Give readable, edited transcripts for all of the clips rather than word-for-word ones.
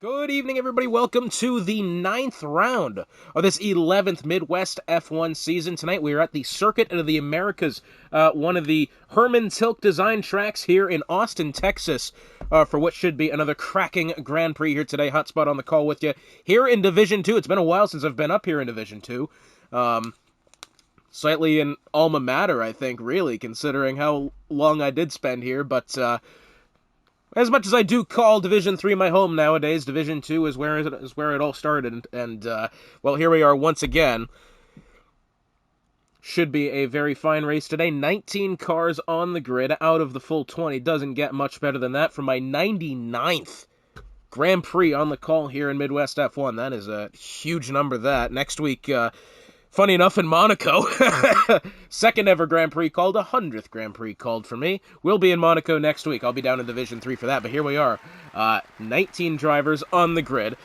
Good evening, everybody. Welcome to the 9th round of this 11th Midwest F1 season. Tonight we are at the Circuit of the Americas, one of the Herman Tilke design tracks here in Austin, Texas, for what should be another cracking Grand Prix here today. Hotspot on the call with you here in Division 2. It's been a while since I've been up here in Division 2. Slightly an alma mater, I think, really, considering how long I did spend here, but as much as I do call Division 3 my home nowadays, Division 2 is where it all started, and well, here we are once again. Should be a very fine race today. 19 cars on the grid out of the full 20. Doesn't get much better than that for my 99th Grand Prix on the call here in Midwest F1. That is a huge number, that. Next week, funny enough, in Monaco, second ever Grand Prix called, 100th Grand Prix called for me. We'll be in Monaco next week. I'll be down in Division 3 for that, but here we are. 19 drivers on the grid.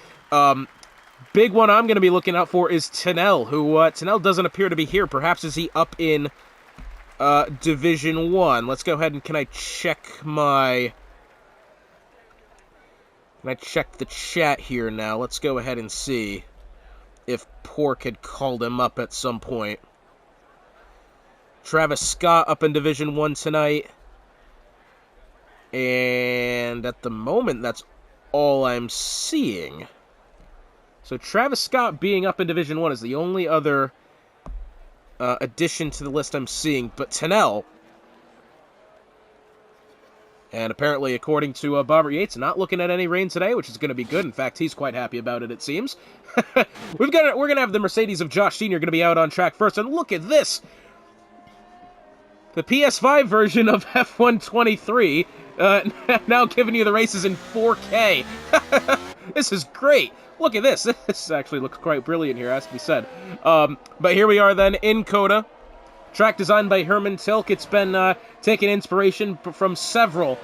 Big one I'm going to be looking out for is Tennell, who, Tennell doesn't appear to be here. Perhaps is he up in Division 1? Let's go ahead and can I check the chat here now? Let's go ahead and see if Pork had called him up at some point. Travis Scott up in Division 1 tonight. And at the moment, that's all I'm seeing. So Travis Scott being up in Division 1 is the only other addition to the list I'm seeing. But Tennell, and apparently, according to Bobber Yates, not looking at any rain today, which is going to be good. In fact, he's quite happy about it, it seems. We're going to have the Mercedes of Josh Sr. going to be out on track first. And look at this! The PS5 version of F123, now giving you the races in 4K. This is great. Look at this. This actually looks quite brilliant here, has to be said. But here we are then in COTA. Track designed by Herman Tilke. It's been taking inspiration from several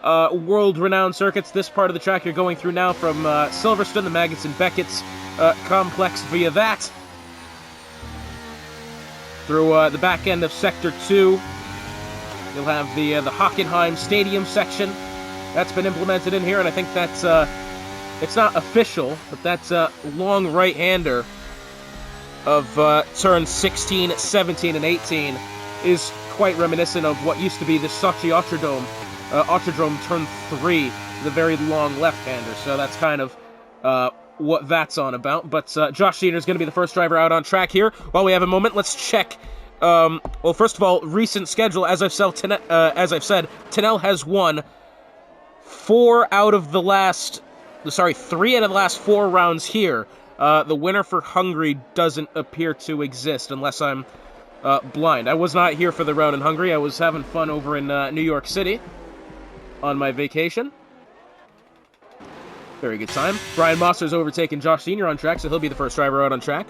world-renowned circuits. This part of the track you're going through now from Silverstone, the Magnussen-Beckett's complex via that. Through the back end of Sector 2, you'll have the Hockenheim Stadium section. That's been implemented in here, and I think that's, it's not official, but that's a long right-hander of turns 16, 17, and 18 is quite reminiscent of what used to be the Sochi Autodrome turn 3, the very long left-hander. So that's kind of what that's on about. But Josh Senior is going to be the first driver out on track here. While we have a moment, let's check. Well, first of all, recent schedule. As I've said, Tennell has won 3 out of the last 4 rounds here. The winner for Hungary doesn't appear to exist unless I'm blind. I was not here for the round in Hungary. I was having fun over in New York City on my vacation. Very good time. Brian Mosser's overtaken Josh Sr. on track, so he'll be the first driver out on track.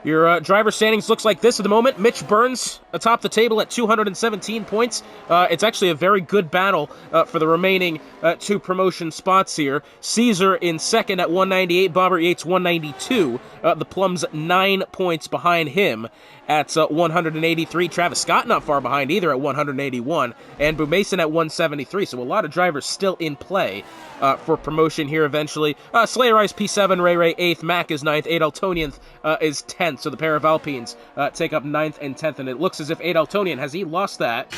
Your driver standings looks like this at the moment. Mitch Burns atop the table at 217 points. It's actually a very good battle for the remaining 2 promotion spots here. Caesar in second at 198. Bobber Yates 192. The Plums 9 points behind him at 183. Travis Scott not far behind either at 181. And Boo Mason at 173. So a lot of drivers still in play for promotion here eventually. Slayer Ice P7, Ray 8th, Mac is 9th, Adaltonian is 10th. So the pair of Alpines take up 9th and 10th. And it looks as if Adaltonian, has he lost that?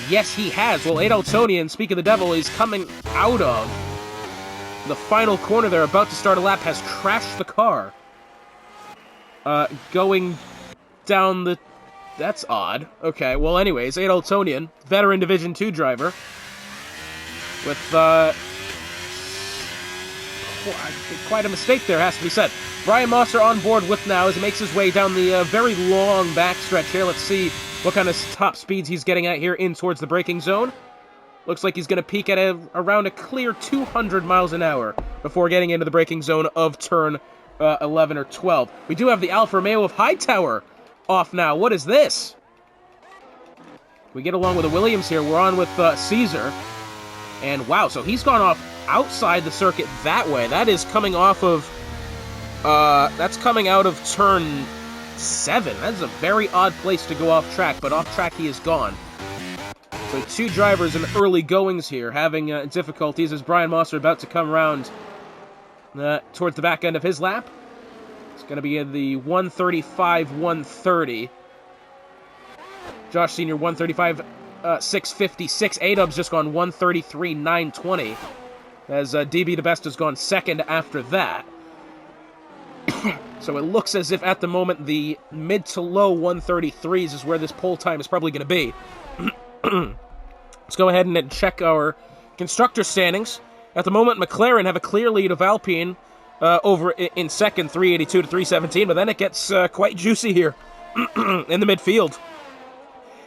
Yes, he has. Well, Adaltonian, speak of the devil, is coming out of the final corner there, about to start a lap, has crashed the car. Going down the... That's odd. Okay, well, anyways, Adaltonian, veteran Division 2 driver, with quite a mistake there, has to be said. Brian Mosser on board with now as he makes his way down the very long backstretch here. Let's see what kind of top speeds he's getting at here in towards the braking zone. Looks like he's going to peak at around a clear 200 miles an hour before getting into the braking zone of turn 11 or 12. We do have the Alfa Romeo of Hightower off now. What is this? We get along with the Williams here. We're on with Caesar. And wow, so he's gone off outside the circuit that way. That is coming off of... that's coming out of turn 7. That's a very odd place to go off track, but off track he is gone. So 2 drivers in early goings here, having difficulties as Brian Moss are about to come around towards the back end of his lap. It's going to be in the 135-130. Josh Sr. 135-656. A-Dub's just gone 133-920. As DB the Best has gone second after that. So it looks as if at the moment the mid to low 133s is where this pole time is probably going to be. Let's go ahead and check our constructor standings. At the moment, McLaren have a clear lead of Alpine over in second, 382-317, but then it gets quite juicy here in the midfield.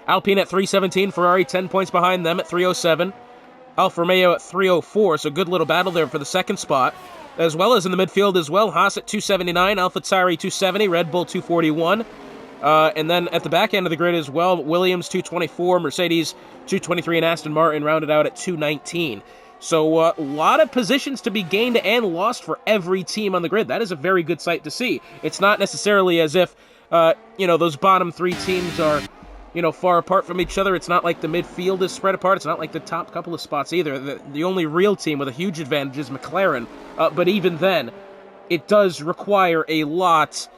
Alpine at 317, Ferrari 10 points behind them at 307, Alfa Romeo at 304, so good little battle there for the second spot. As well as in the midfield as well, Haas at 279, AlphaTauri 270, Red Bull 241. And then at the back end of the grid as well, Williams 224, Mercedes 223, and Aston Martin rounded out at 219. So a lot of positions to be gained and lost for every team on the grid. That is a very good sight to see. It's not necessarily as if, those bottom 3 teams are, far apart from each other. It's not like the midfield is spread apart. It's not like the top couple of spots either. The only real team with a huge advantage is McLaren. But even then, it does require a lot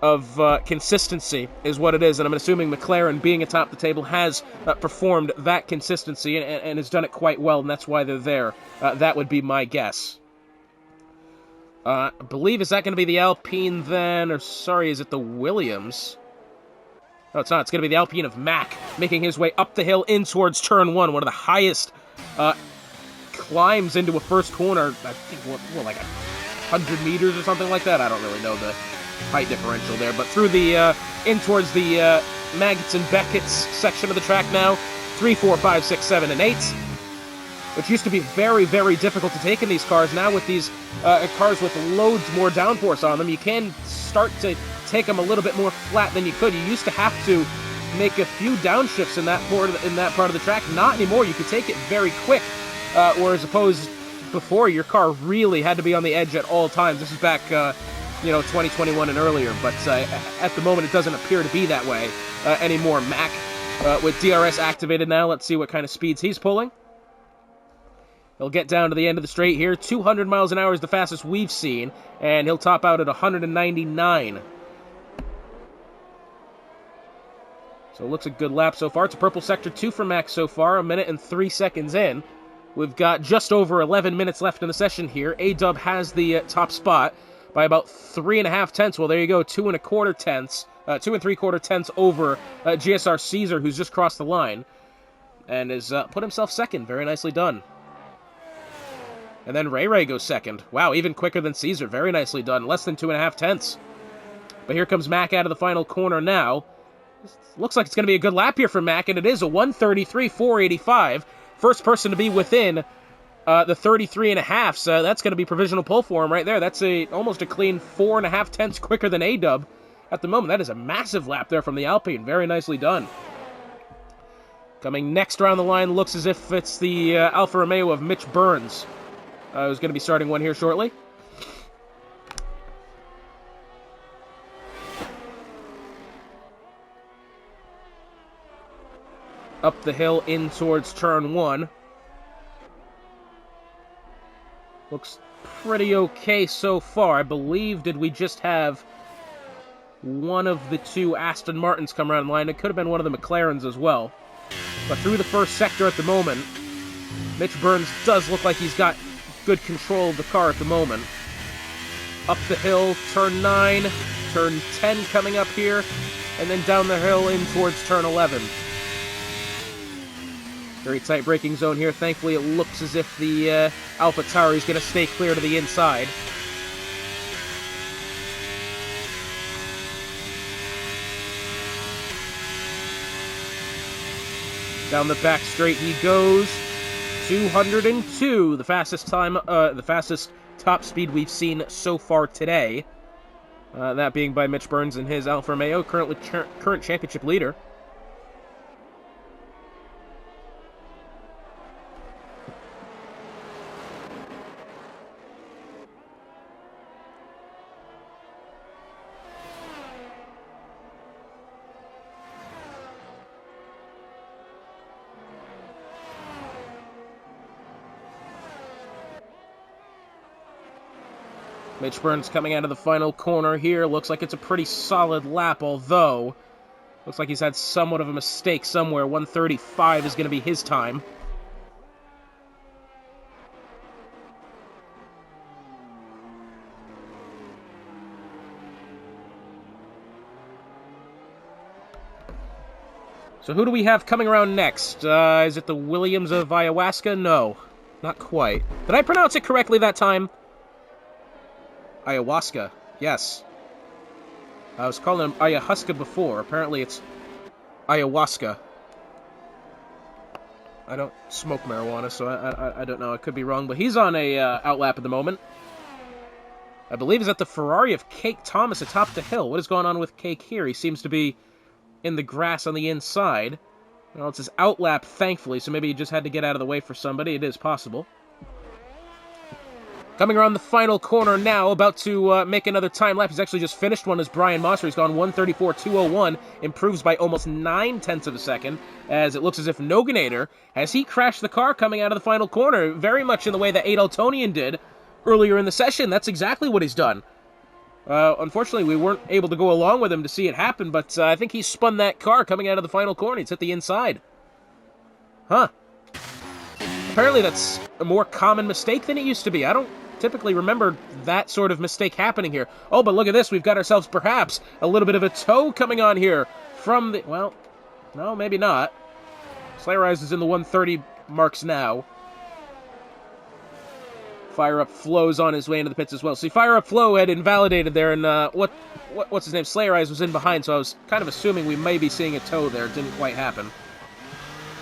of consistency, is what it is. And I'm assuming McLaren, being atop the table, has performed that consistency and has done it quite well, and that's why they're there. That would be my guess. I believe, is that going to be the Alpine then? Or, sorry, is it the Williams? No, it's not. It's going to be the Alpine of Mack, making his way up the hill in towards Turn 1, one of the highest climbs into a first corner. I think, like 100 meters or something like that? I don't really know the height differential there, but through the, in towards the Maggots and Beckett's section of the track now, 3, 4, 5, 6, 7, and 8, which used to be very, very difficult to take in these cars. Now with these cars with loads more downforce on them, you can start to take them a little bit more flat than you could. You used to have to make a few downshifts in that part of the track. Not anymore. You could take it very quick, whereas opposed before, your car really had to be on the edge at all times. This is back 2021 and earlier, but at the moment it doesn't appear to be that way anymore. Mack with DRS activated now. Let's see what kind of speeds he's pulling. He'll get down to the end of the straight here. 200 miles an hour is the fastest we've seen, and he'll top out at 199. So it looks a good lap so far. It's a purple sector 2 for Max so far, 1 minute and 3 seconds in. We've got just over 11 minutes left in the session here. A-Dub has the top spot by about 3.5 tenths. Well, there you go, 2 3/4 tenths over GSR Caesar, who's just crossed the line, and has put himself second. Very nicely done. And then Ray goes second. Wow, even quicker than Caesar. Very nicely done. Less than 2.5 tenths. But here comes Mack out of the final corner now. Looks like it's going to be a good lap here for Mack, and it is a 133.485. First person to be within the 33.5, so that's going to be provisional pole for him right there. That's almost a clean 4.5 tenths quicker than A-Dub at the moment. That is a massive lap there from the Alpine. Very nicely done. Coming next around the line, looks as if it's the Alfa Romeo of Mitch Burns, who's going to be starting one here shortly. Up the hill in towards turn 1. Looks pretty okay so far. I believe, did we just have one of the 2 Aston Martins come around the line? It could have been one of the McLarens as well. But through the first sector at the moment, Mitch Burns does look like he's got good control of the car at the moment. Up the hill, turn 9, turn 10 coming up here, and then down the hill in towards turn 11. Very tight braking zone here. Thankfully, it looks as if the AlphaTauri is going to stay clear to the inside. Down the back straight he goes. 202, the fastest time, the fastest top speed we've seen so far today. That being by Mitch Burns and his Alfa Romeo, current championship leader. Mitch Burns coming out of the final corner here. Looks like it's a pretty solid lap, although looks like he's had somewhat of a mistake somewhere. 1:35 is going to be his time. So who do we have coming around next? Is it the Williams of Ayahuasca? No, not quite. Did I pronounce it correctly that time? Ayahuasca, yes. I was calling him Ayahuasca before. Apparently it's Ayahuasca. I don't smoke marijuana, so I don't know. I could be wrong, but he's on a outlap at the moment. I believe he's at the Ferrari of Cake Thomas atop the hill. What is going on with Cake here? He seems to be in the grass on the inside. Well, it's his outlap, thankfully, so maybe he just had to get out of the way for somebody. It is possible. Coming around the final corner now, about to make another time lap. He's actually just finished one as Brian Mosser. He's gone 1:34.201, improves by almost 9/10 of a second, as it looks as if Noganator, has he crashed the car coming out of the final corner, very much in the way that Adaltonian did earlier in the session. That's exactly what he's done. Unfortunately, we weren't able to go along with him to see it happen, but I think he spun that car coming out of the final corner. He's hit the inside. Huh. Apparently that's a more common mistake than it used to be. I don't typically remember that sort of mistake happening here. Oh, but look at this. We've got ourselves perhaps a little bit of a tow coming on here from the... Well, no, maybe not. Slayrise is in the 130 marks now. Fire Up Flow's on his way into the pits as well. See, Fire Up Flow had invalidated there, and what's his name? Slayer Eyes was in behind, so I was kind of assuming we may be seeing a tow there. It didn't quite happen.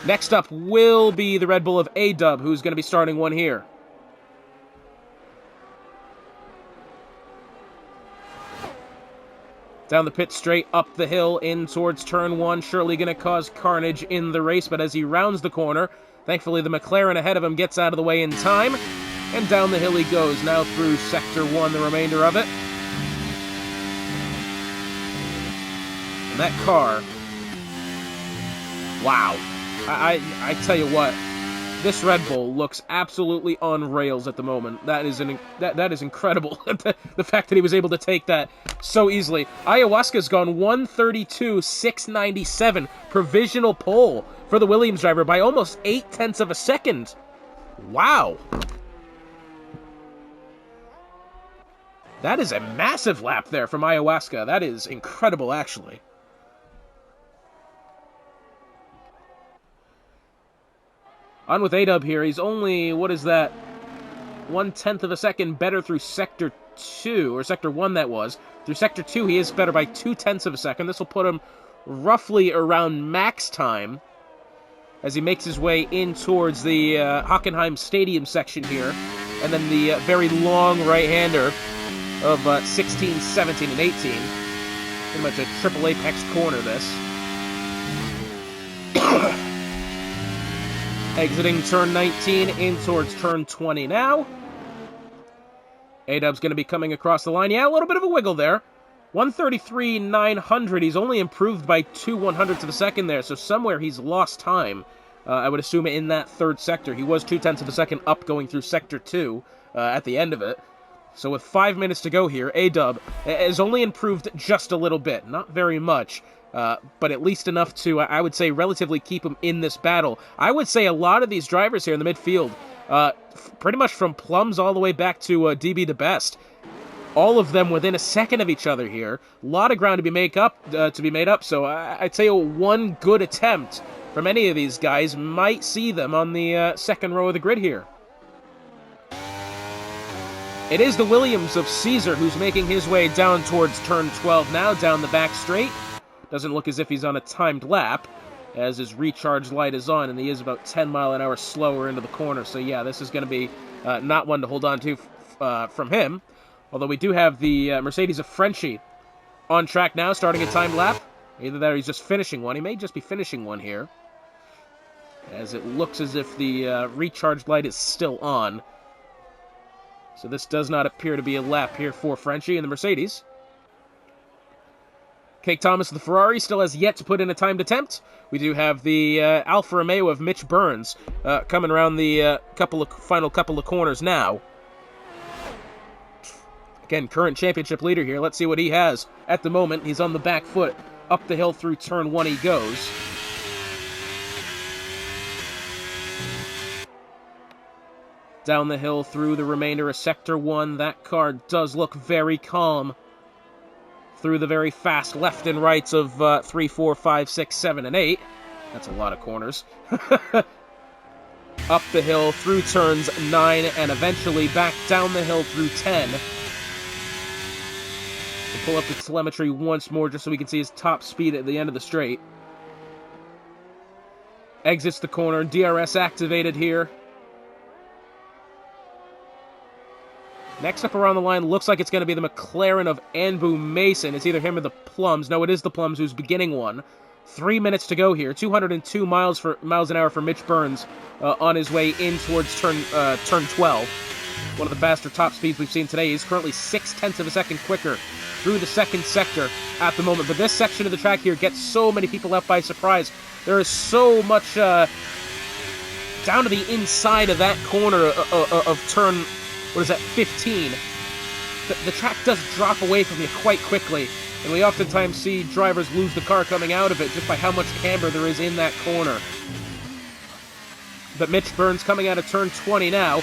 Next up will be the Red Bull of A-Dub, who's going to be starting one here. Down the pit straight, up the hill, in towards turn 1. Surely going to cause carnage in the race, but as he rounds the corner, thankfully the McLaren ahead of him gets out of the way in time. And down the hill he goes, now through Sector 1, the remainder of it. And that car... Wow. I tell you what, this Red Bull looks absolutely on rails at the moment. That is incredible. The fact that he was able to take that so easily. Ayahuasca's gone 1:32.697, provisional pole for the Williams driver by almost 0.8 of a second. Wow. That is a massive lap there from Ayahuasca. That is incredible, actually. On with A-Dub here. He's only, what is that, 1/10 of a second better through Sector 2, or Sector 1 that was. Through Sector 2, he is better by 0.2 of a second. This will put him roughly around max time as he makes his way in towards the Hockenheim Stadium section here. And then the very long right-hander of 16, 17, and 18. Pretty much a triple apex corner, this. Exiting turn 19, in towards turn 20 now. A-Dub's going to be coming across the line. Yeah, a little bit of a wiggle there. 1:33.900. He's only improved by 0.02 of a second there, so somewhere he's lost time. I would assume in that third sector. He was 0.2 of a second up going through Sector 2 at the end of it. So with 5 minutes to go here, A-Dub has only improved just a little bit. Not very much, but at least enough to, I would say, relatively keep him in this battle. I would say a lot of these drivers here in the midfield, pretty much from Plums all the way back to DB the Best, all of them within a second of each other here. A lot of ground to be made up. So I'd say one good attempt from any of these guys might see them on the second row of the grid here. It is the Williams of Caesar who's making his way down towards turn 12 now, down the back straight. Doesn't look as if he's on a timed lap, as his recharge light is on, and he is about 10 mile an hour slower into the corner. So yeah, this is going to be not one to hold on to from him. Although we do have the Mercedes of Frenchie on track now, starting a timed lap. Either that or he's just finishing one. He may just be finishing one here, as it looks as if the recharge light is still on. So this does not appear to be a lap here for Frenchie and the Mercedes. Cake Thomas of the Ferrari still has yet to put in a timed attempt. We do have the Alfa Romeo of Mitch Burns coming around the final couple of corners now. Again, current championship leader here. Let's see what he has. At the moment, he's on the back foot. Up the hill through turn 1 he goes. Down the hill through the remainder of Sector 1. That car does look very calm. Through the very fast left and rights of 3, 4, 5, 6, 7, and 8. That's a lot of corners. Up the hill through turns 9 and eventually back down the hill through 10. We'll pull up the telemetry once more just so we can see his top speed at the end of the straight. Exits the corner. DRS activated here. Next up around the line, looks like it's going to be the McLaren of Anbu Mason. It's either him or the Plums. No, it is the Plums who's beginning one. 3 minutes to go here. 202 miles an hour for Mitch Burns on his way in towards turn 12. One of the faster top speeds we've seen today. He's currently 0.6 of a second quicker through the second sector at the moment. But this section of the track here gets so many people left by surprise. There is so much down to the inside of that corner of turn, 15. The track does drop away from you quite quickly. And we oftentimes see drivers lose the car coming out of it just by how much camber there is in that corner. But Mitch Burns coming out of turn 20 now.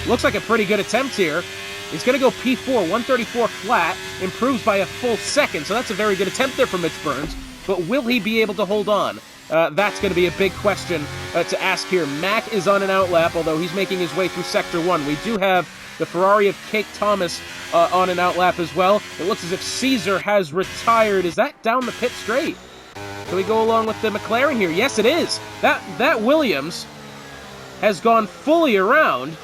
Looks like a pretty good attempt here. He's going to go P4, 134 flat, improves by a full second, so that's a very good attempt there from Mitch Burns. But will he be able to hold on? That's going to be a big question to ask here. Mack is on an outlap, although he's making his way through Sector 1. We do have the Ferrari of Kake Thomas on an outlap as well. It looks as if Caesar has retired. Is that down the pit straight? Can we go along with the McLaren here? Yes, it is. That Williams has gone fully around.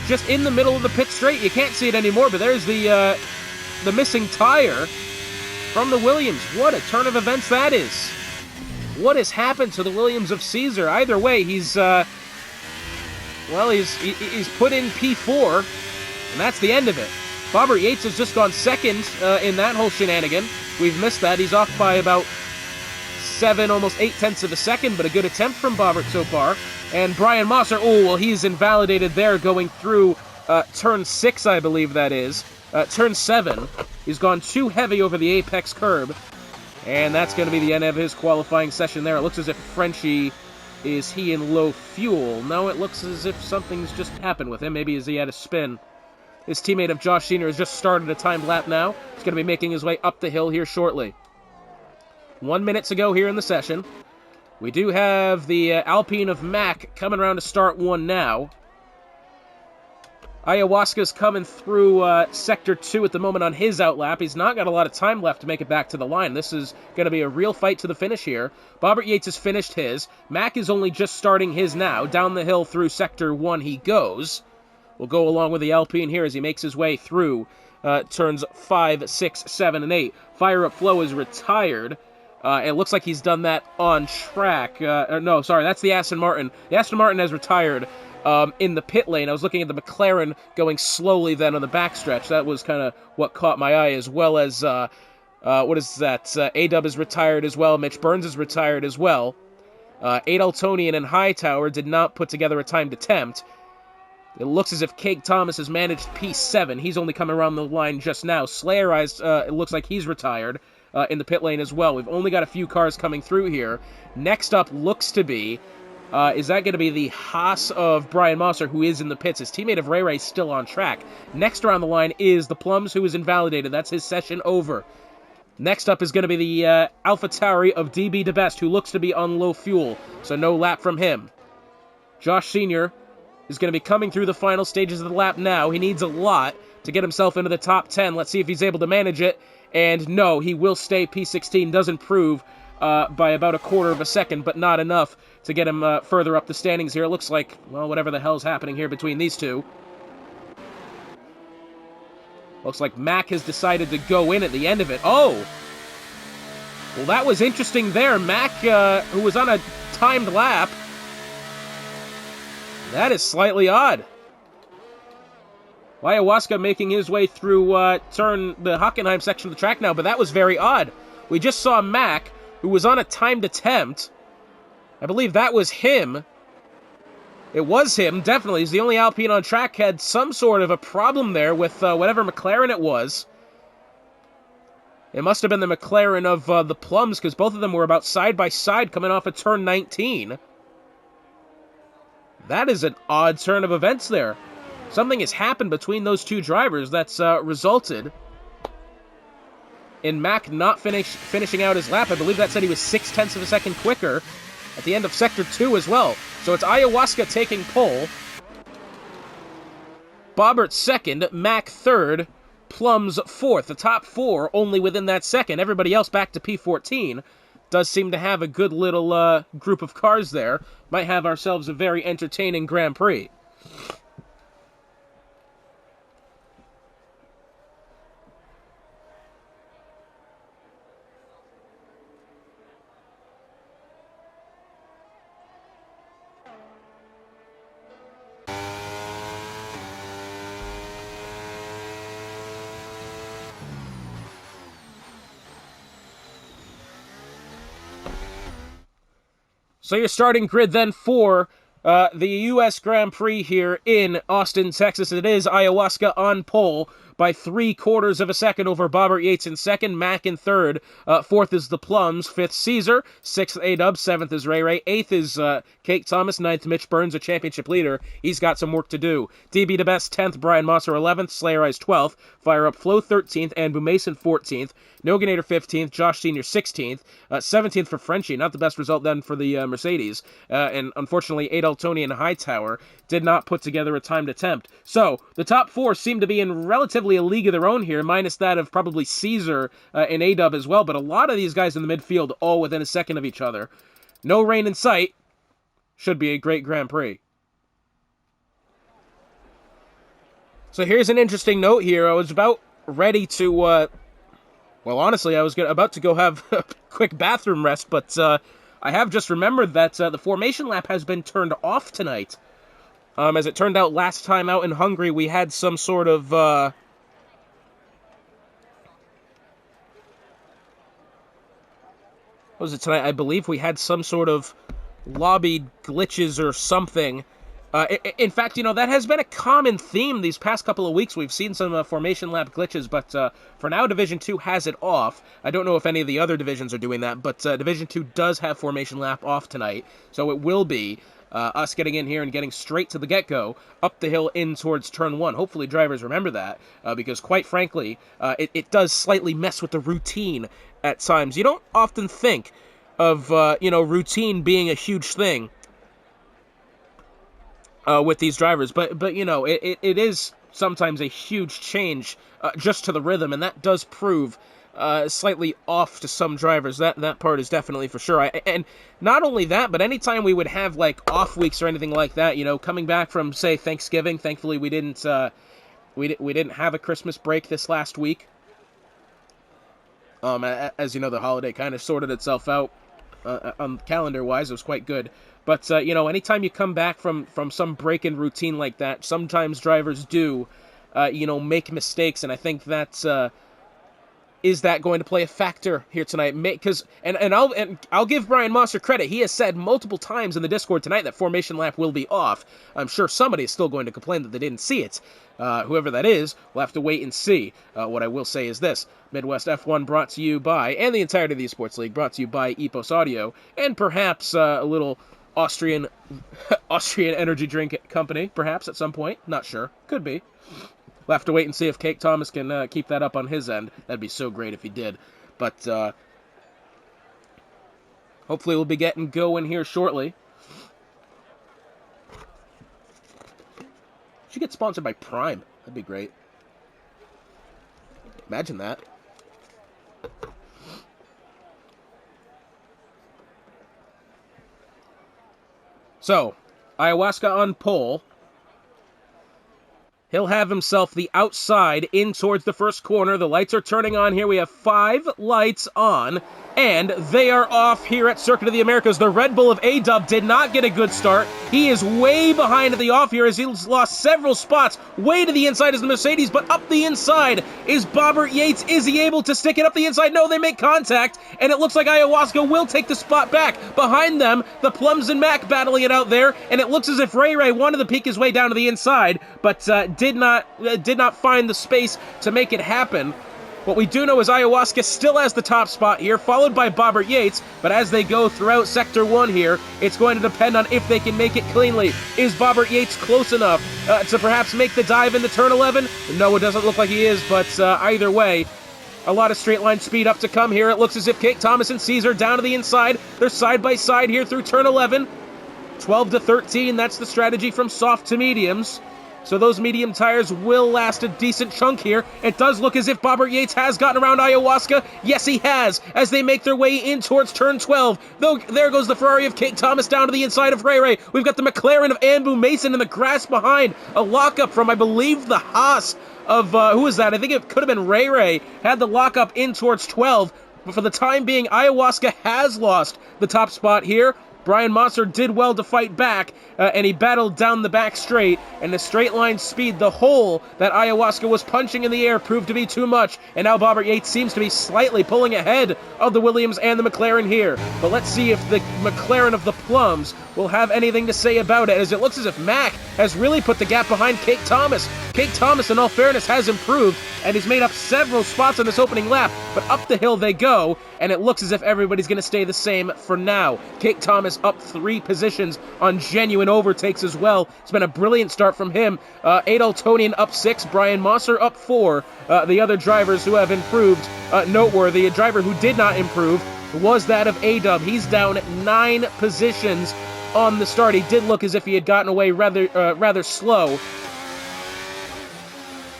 Just in the middle of the pit straight. You can't see it anymore, but there's the missing tire from the Williams. What a turn of events that is. What has happened to the Williams of Caesar? Either way, he's put in P4, and that's the end of it. Bobbert Yates has just gone second in that whole shenanigan. We've missed that. He's off by about 7, almost 0.8 of a second, but a good attempt from Bobbert so far. And Brian Mosser, he's invalidated there going through turn 6, I believe that is. Turn 7. He's gone too heavy over the apex curb. And that's going to be the end of his qualifying session there. It looks as if Frenchie, is he in low fuel? No, it looks as if something's just happened with him. Maybe as he had a spin. His teammate of Josh Senior has just started a timed lap now. He's going to be making his way up the hill here shortly. 1 minute to go here in the session. We do have the Alpine of Mack coming around to start one now. Ayahuasca's coming through Sector 2 at the moment on his outlap. He's not got a lot of time left to make it back to the line. This is going to be a real fight to the finish here. Bobbert Yates has finished his. Mack is only just starting his now. Down the hill through Sector 1 he goes. We'll go along with the Alpine here as he makes his way through turns 5, 6, 7, and 8. Fire Up Flow is retired. It looks like he's done that on track. No, sorry, that's the Aston Martin. The Aston Martin has retired in the pit lane. I was looking at the McLaren going slowly then on the backstretch. That was kind of what caught my eye, as well as, what is that? A-Dub is retired as well. Mitch Burns is retired as well. Adaltonian and Hightower did not put together a timed attempt. It looks as if Kake Thomas has managed P7. He's only coming around the line just now. Slayer Eyes, it looks like he's retired. In the pit lane as well. We've only got a few cars coming through here. Next up looks to be, is that going to be the Haas of Brian Mosser, who is in the pits? His teammate of Ray Ray still on track. Next around the line is the Plums, who is invalidated. That's his session over. Next up is going to be the AlphaTauri of DB DeBest, who looks to be on low fuel, so no lap from him. Josh Senior is going to be coming through the final stages of the lap now. He needs a lot to get himself into the top 10. Let's see if he's able to manage it. And no, he will stay P16, does improve by about 1/4 of a second, but not enough to get him further up the standings here. It looks like, well, whatever the hell's happening here between these two. Looks like Mack has decided to go in at the end of it. Oh! Well, that was interesting there. Mack, who was on a timed lap. That is slightly odd. Ayahuasca making his way through the Hockenheim section of the track now, but that was very odd. We just saw Mack, who was on a timed attempt. I believe that was him. It was him, definitely. He's the only Alpine on track. Had some sort of a problem there with whatever McLaren it was. It must have been the McLaren of the Plums, because both of them were about side by side coming off of turn 19. That is an odd turn of events there. Something has happened between those two drivers that's resulted in Mac not finishing out his lap. I believe that said he was 0.6 of a second quicker at the end of Sector 2 as well. So it's Ayahuasca taking pole. Bobbert second, Mac third, Plums fourth. The top four only within that second. Everybody else back to P14. Does seem to have a good little group of cars there. Might have ourselves a very entertaining Grand Prix. So your starting grid then for the U.S. Grand Prix here in Austin, Texas. It is Ayahuasca on pole by 3/4 of a second over Bobbert Yates in second, Mac in third. Fourth is the Plums, fifth Caesar, sixth A-Dub, seventh is Ray Ray, eighth is Kate Thomas, ninth Mitch Burns, a championship leader. He's got some work to do. DB to Best 10th, Brian Mosser 11th, Slayer Eyes 12th, Fire Up Flow 13th, and Boo Mason 14th. Noganator 15th, Josh Senior 16th, 17th for Frenchie, not the best result then for the Mercedes, and unfortunately Adel Tony and Hightower did not put together a timed attempt. So, the top four seem to be in relatively a league of their own here, minus that of probably Caesar and A-Dub as well, but a lot of these guys in the midfield all within a second of each other. No rain in sight. Should be a great Grand Prix. So here's an interesting note here. I was about ready to, well, honestly, I was about to go have a quick bathroom rest, but I have just remembered that the formation lap has been turned off tonight. As it turned out last time out in Hungary, we had some sort of, what was it tonight? I believe we had some sort of lobby glitches or something. In fact, that has been a common theme these past couple of weeks. We've seen some formation lap glitches, but for now, Division 2 has it off. I don't know if any of the other divisions are doing that, but Division 2 does have formation lap off tonight, so it will be us getting in here and getting straight to the get-go, up the hill in towards Turn 1. Hopefully drivers remember that, because quite frankly, it does slightly mess with the routine at times. You don't often think of, routine being a huge thing with these drivers, but it is sometimes a huge change just to the rhythm, and that does prove slightly off to some drivers. That part is definitely for sure. And not only that, but anytime we would have like off weeks or anything like that, coming back from say Thanksgiving. Thankfully, we didn't have a Christmas break this last week. As you know, the holiday kind of sorted itself out calendar-wise. It was quite good. But, anytime you come back from some break-in routine like that, sometimes drivers do, make mistakes, and I think that's, is that going to play a factor here tonight? Because, and I'll give Brian Mosser credit. He has said multiple times in the Discord tonight that formation lap will be off. I'm sure somebody is still going to complain that they didn't see it. Whoever that is, we'll have to wait and see. What I will say is this: Midwest F1 brought to you by, and the entirety of the Esports League brought to you by Epos Audio, and perhaps a little Austrian energy drink company, perhaps at some point. Not sure. Could be. We'll have to wait and see if Kate Thomas can keep that up on his end. That'd be so great if he did. But hopefully we'll be getting going here shortly. Should get sponsored by Prime. That'd be great. Imagine that. So, Ayahuasca on pole. He'll have himself the outside in towards the first corner. The lights are turning on here. We have 5 lights on, and they are off here at Circuit of the Americas. The Red Bull of A-Dub did not get a good start. He is way behind at the off here as he's lost several spots. Way to the inside is the Mercedes, but up the inside is Bobbert Yates. Is he able to stick it up the inside? No, they make contact, and it looks like Ayahuasca will take the spot back. Behind them, the Plums and Mac battling it out there, and it looks as if Ray Ray wanted to peek his way down to the inside, but did not find the space to make it happen. What we do know is Ayahuasca still has the top spot here, followed by Bobbert Yates, but as they go throughout Sector 1 here, it's going to depend on if they can make it cleanly. Is Bobbert Yates close enough to perhaps make the dive into Turn 11? No, it doesn't look like he is, but either way, a lot of straight line speed up to come here. It looks as if Kate Thomas and Caesar down to the inside. They're side by side here through Turn 11. 12 to 13, that's the strategy from soft to mediums. So those medium tires will last a decent chunk here. It does look as if Bobbert Yates has gotten around Ayahuasca. Yes, he has, as they make their way in towards Turn 12. Though, there goes the Ferrari of Kate Thomas down to the inside of Ray Ray. We've got the McLaren of Anbu Mason in the grass behind. A lockup from, I believe, the Haas of, who was that? I think it could have been Ray Ray. Had the lockup in towards 12. But for the time being, Ayahuasca has lost the top spot here. Brian Mosser did well to fight back, and he battled down the back straight, and the straight line speed, the hole that Ayahuasca was punching in the air proved to be too much, and now Bobbert Yates seems to be slightly pulling ahead of the Williams and the McLaren here. But let's see if the McLaren of the Plums will have anything to say about it, as it looks as if Mac has really put the gap behind Kate Thomas. Kate Thomas, in all fairness, has improved, and he's made up several spots on this opening lap, but up the hill they go, and it looks as if everybody's going to stay the same for now. Kate Thomas up 3 positions on genuine overtakes as well. It's been a brilliant start from him. Adel Tonian up 6, Brian Mosser up 4. The other drivers who have improved, noteworthy. A driver who did not improve was that of A-Dub. He's down 9 positions on the start. He did look as if he had gotten away rather slow.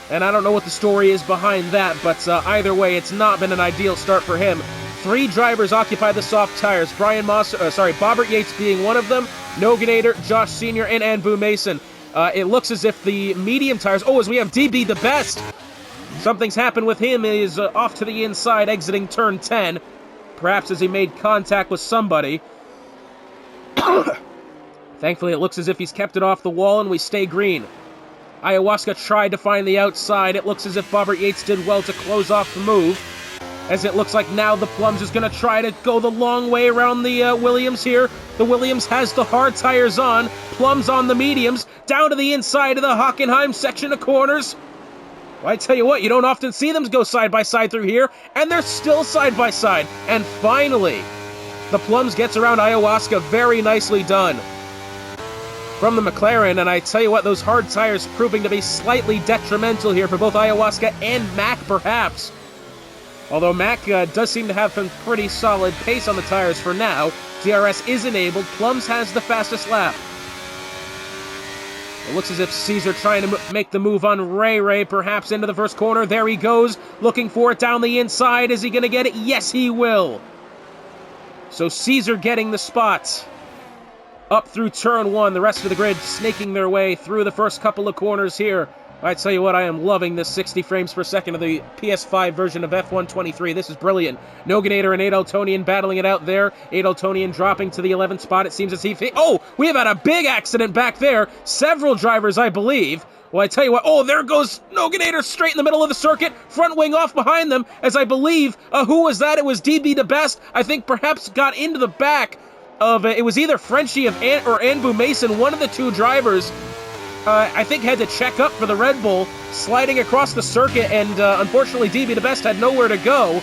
And I don't know what the story is behind that, but either way, it's not been an ideal start for him. 3 drivers occupy the soft tires. Bobbert Yates being one of them, Noganator, Josh Sr., and Anbu Mason. It looks as if the medium tires... Oh, as we have DB the Best! Something's happened with him. He is off to the inside, exiting Turn 10. Perhaps as he made contact with somebody. Thankfully, it looks as if he's kept it off the wall, and we stay green. Ayahuasca tried to find the outside. It looks as if Bobbert Yates did well to close off the move, as it looks like now the Plums is going to try to go the long way around the Williams here. The Williams has the hard tires on, Plums on the mediums, down to the inside of the Hockenheim section of corners. Well, I tell you what, you don't often see them go side by side through here, and they're still side by side. And finally, the Plums gets around Ayahuasca. Very nicely done from the McLaren, and I tell you what, those hard tires proving to be slightly detrimental here for both Ayahuasca and Mac, perhaps. Although Mac does seem to have some pretty solid pace on the tires for now. DRS is enabled. Plums has the fastest lap. It looks as if Caesar trying to make the move on Ray Ray, perhaps into the first corner. There he goes, looking for it down the inside. Is he going to get it? Yes, he will. So Caesar getting the spot. Up through Turn 1, the rest of the grid snaking their way through the first couple of corners here. I tell you what, I am loving this 60 frames per second of the PS5 version of F123. This is brilliant. Noganator and Adel Tonian battling it out there. Adel Tonian dropping to the 11th spot. It seems as if we have had a big accident back there. Several drivers, I believe. Well, I tell you what, there goes Noganator straight in the middle of the circuit. Front wing off behind them, as I believe, who was that? It was DB the Best. I think perhaps got into the back of, it was either Frenchie or Anbu Mason, one of the 2 drivers. I think had to check up for the Red Bull, sliding across the circuit, and unfortunately DB the Best had nowhere to go,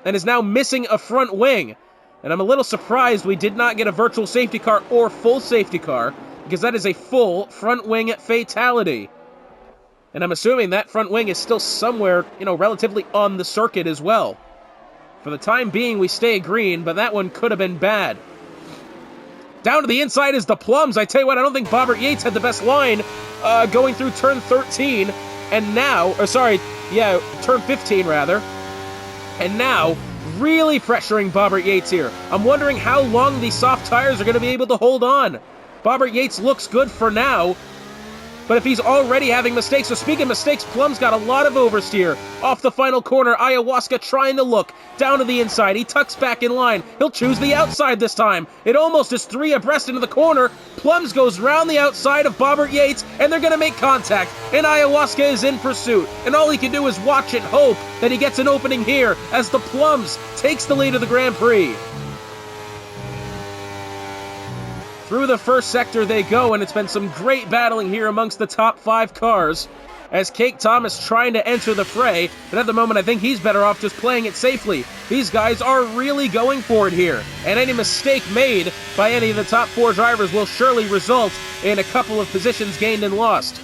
and is now missing a front wing. And I'm a little surprised we did not get a virtual safety car or full safety car, because that is a full front wing fatality. And I'm assuming that front wing is still somewhere, relatively on the circuit as well. For the time being, we stay green, but that one could have been bad. Down to the inside is the Plums. I tell you what, I don't think Bobbert Yates had the best line going through Turn 13. And now, Turn 15 rather. And now, really pressuring Bobbert Yates here. I'm wondering how long these soft tires are going to be able to hold on. Bobbert Yates looks good for now. but if he's already having mistakes, so speaking of mistakes, Plum's got a lot of oversteer. Off the final corner, Ayahuasca trying to look down to the inside. He tucks back in line. He'll choose the outside this time. It almost is 3 abreast into the corner. Plums goes round the outside of Bobbert Yates, and they're going to make contact, and Ayahuasca is in pursuit, and all he can do is watch and hope that he gets an opening here as the Plums takes the lead of the Grand Prix. Through the first sector they go, and it's been some great battling here amongst the top 5 cars, as Cake Thomas trying to enter the fray, but at the moment I think he's better off just playing it safely. These guys are really going for it here, and any mistake made by any of the top 4 drivers will surely result in a couple of positions gained and lost.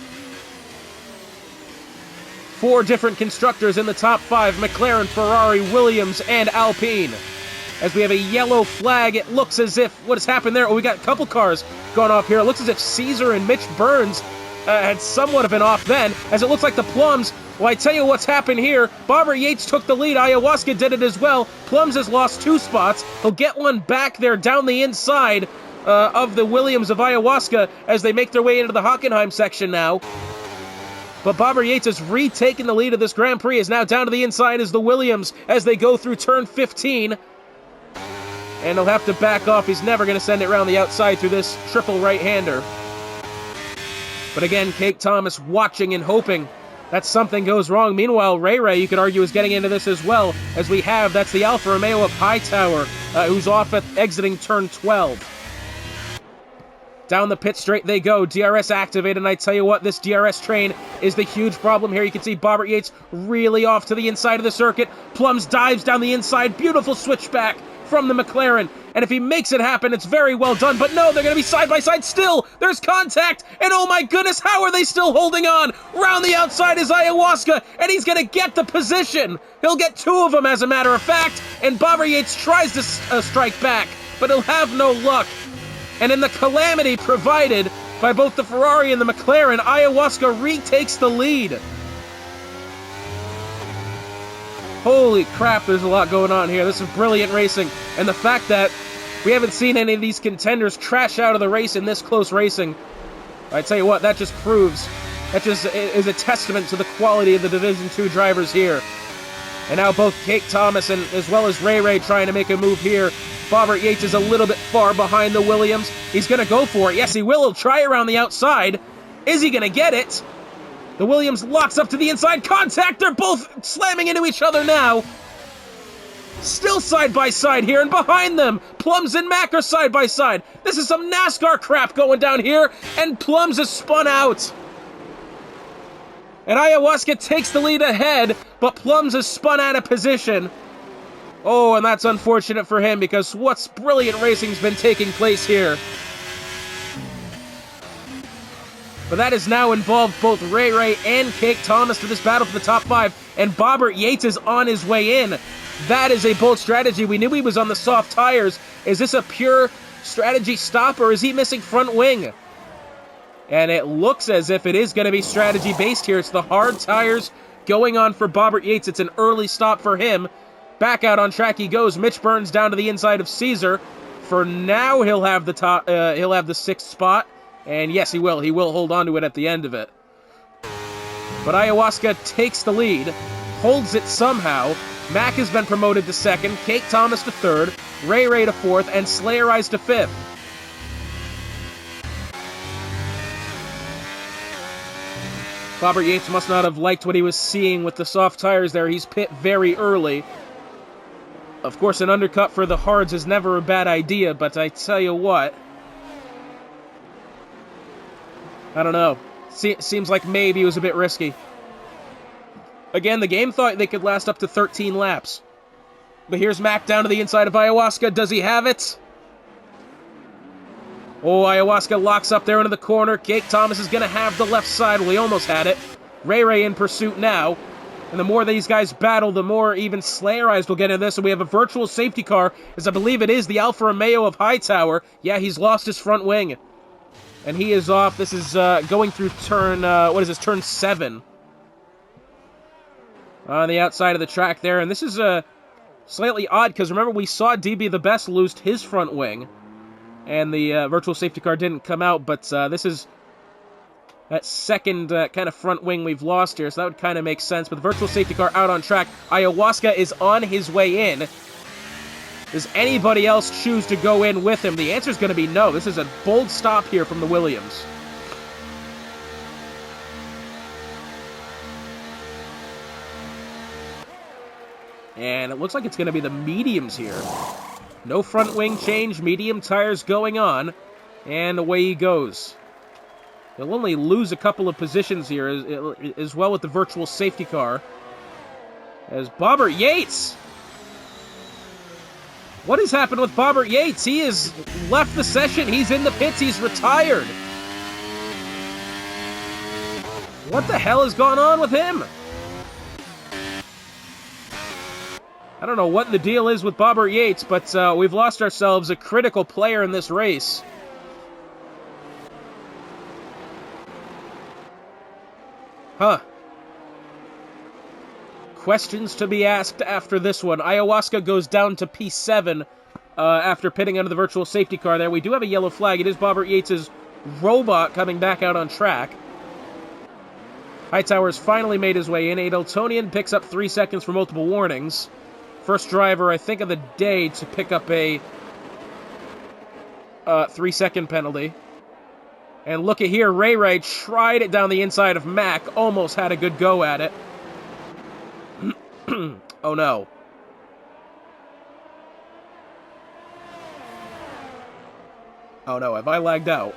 4 different constructors in the top 5, McLaren, Ferrari, Williams, and Alpine. As we have a yellow flag, it looks as if, what has happened there? Oh, we got a couple cars going off here. It looks as if Caesar and Mitch Burns had somewhat been off then, as it looks like the Plums, well, I tell you what's happened here. Bobbert Yates took the lead. Ayahuasca did it as well. Plums has lost 2 spots. He'll get one back there down the inside of the Williams of Ayahuasca as they make their way into the Hockenheim section now. But Bobbert Yates has retaken the lead of this Grand Prix, is now down to the inside as the Williams as they go through turn 15. And he'll have to back off. He's never going to send it around the outside through this triple right-hander. But again, Cake Thomas watching and hoping that something goes wrong. Meanwhile, Ray, you could argue, is getting into this as well, as we have, that's the Alfa Romeo of Hightower, who's off at exiting turn 12. Down the pit straight they go, DRS activated, and I tell you what, this DRS train is the huge problem here. You can see Bobbert Yates really off to the inside of the circuit. Plums dives down the inside, beautiful switchback from the McLaren, and if he makes it happen, it's very well done, but no, they're going to be side by side still. There's contact, and oh my goodness, how are they still holding on? Round the outside is Ayahuasca, and he's going to get the position. He'll get 2 of them, as a matter of fact, and Bobbert Yates tries to strike back, but he'll have no luck. And in the calamity provided by both the Ferrari and the McLaren, Ayahuasca retakes the lead. Holy crap, there's a lot going on here. This is brilliant racing. And the fact that we haven't seen any of these contenders crash out of the race in this close racing, I tell you what, that just proves, that just is a testament to the quality of the Division 2 drivers here. And now both Cake Thomas and as well as Ray trying to make a move here. Bobbert Yates is a little bit far behind the Williams. He's going to go for it. Yes, he will. He'll try around the outside. Is he going to get it? The Williams locks up to the inside. Contact! They're both slamming into each other now. Still side by side here, and behind them, Plums and Mack are side by side. This is some NASCAR crap going down here, and Plums is spun out. And Ayahuasca takes the lead ahead, but Plums is spun out of position. Oh, and that's unfortunate for him, because what's brilliant racing's been taking place here. But that has now involved both Ray and Cake Thomas to this battle for the top 5, and Bobbert Yates is on his way in. That is a bold strategy. We knew he was on the soft tires. Is this a pure strategy stop, or is he missing front wing? And it looks as if it is going to be strategy-based here. It's the hard tires going on for Bobbert Yates. It's an early stop for him. Back out on track he goes. Mitch Burns down to the inside of Caesar. For now, he'll have the top. He'll have the 6th spot. And yes, he will. He will hold on to it at the end of it. But Ayahuasca takes the lead, holds it somehow. Mack has been promoted to 2nd, Cake Thomas to 3rd, Ray to 4th, and Slayerized to 5th. Bobbert Yates must not have liked what he was seeing with the soft tires there. He's pit very early. Of course, an undercut for the hards is never a bad idea, but I tell you what, I don't know. Seems like maybe it was a bit risky. Again, the game thought they could last up to 13 laps. But here's Mack down to the inside of Ayahuasca. Does he have it? Oh, Ayahuasca locks up there into the corner. Cake Thomas is going to have the left side. Well, he almost had it. Ray in pursuit now. And the more these guys battle, the more even Slayerized will get into this. And we have a virtual safety car, as I believe it is the Alfa Romeo of Hightower. Yeah, he's lost his front wing. And he is off. This is going through turn, turn 7. On the outside of the track there. And this is slightly odd, because remember, we saw DB the Best lose his front wing. And the virtual safety car didn't come out, but this is that second kind of front wing we've lost here, so that would kind of make sense. But the virtual safety car out on track. Ayahuasca is on his way in. Does anybody else choose to go in with him? The answer is going to be no. This is a bold stop here from the Williams. And it looks like it's going to be the mediums here. No front wing change, medium tires going on, and away he goes. He'll only lose a couple of positions here as well with the virtual safety car. As Bobbert Yates! What has happened with Bobbert Yates? He has left the session, he's in the pits, he's retired. What the hell has gone on with him? I don't know what the deal is with Bobbert Yates, but we've lost ourselves a critical player in this race. Huh. Questions to be asked after this one. Ayahuasca goes down to P7 after pitting under the virtual safety car there. We do have a yellow flag. It is Bobbert Yates' robot coming back out on track. Hightower's finally made his way in. Adeltonian picks up 3 seconds for multiple warnings. First driver, I think, of the day to pick up a 3-second penalty. And look at here, Ray Ray tried it down the inside of Mack, almost had a good go at it. Oh no. Oh no, have I lagged out?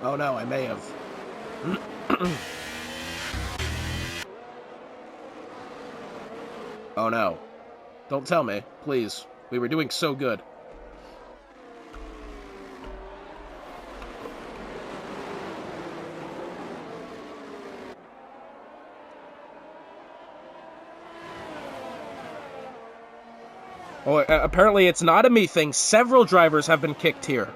Oh no, I may have. Oh no. Don't tell me, please. We were doing so good. Oh, apparently it's not a me thing. Several drivers have been kicked here.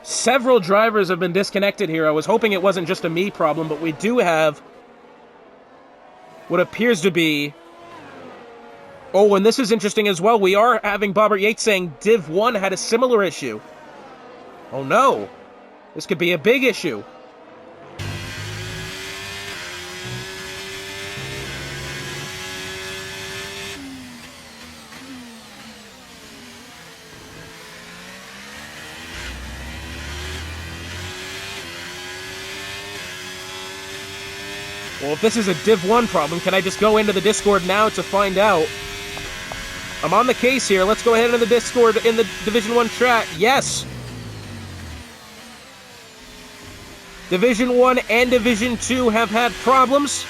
Several drivers have been disconnected here. I was hoping it wasn't just a me problem, but we do have what appears to be... Oh, and this is interesting as well. We are having Bobbert Yates saying Div 1 had a similar issue. Oh no. This could be a big issue. Well, if this is a Div 1 problem, can I just go into the Discord now to find out? I'm on the case here. Let's go ahead into the Discord in the Division 1 chat. Yes! Division 1 and Division 2 have had problems.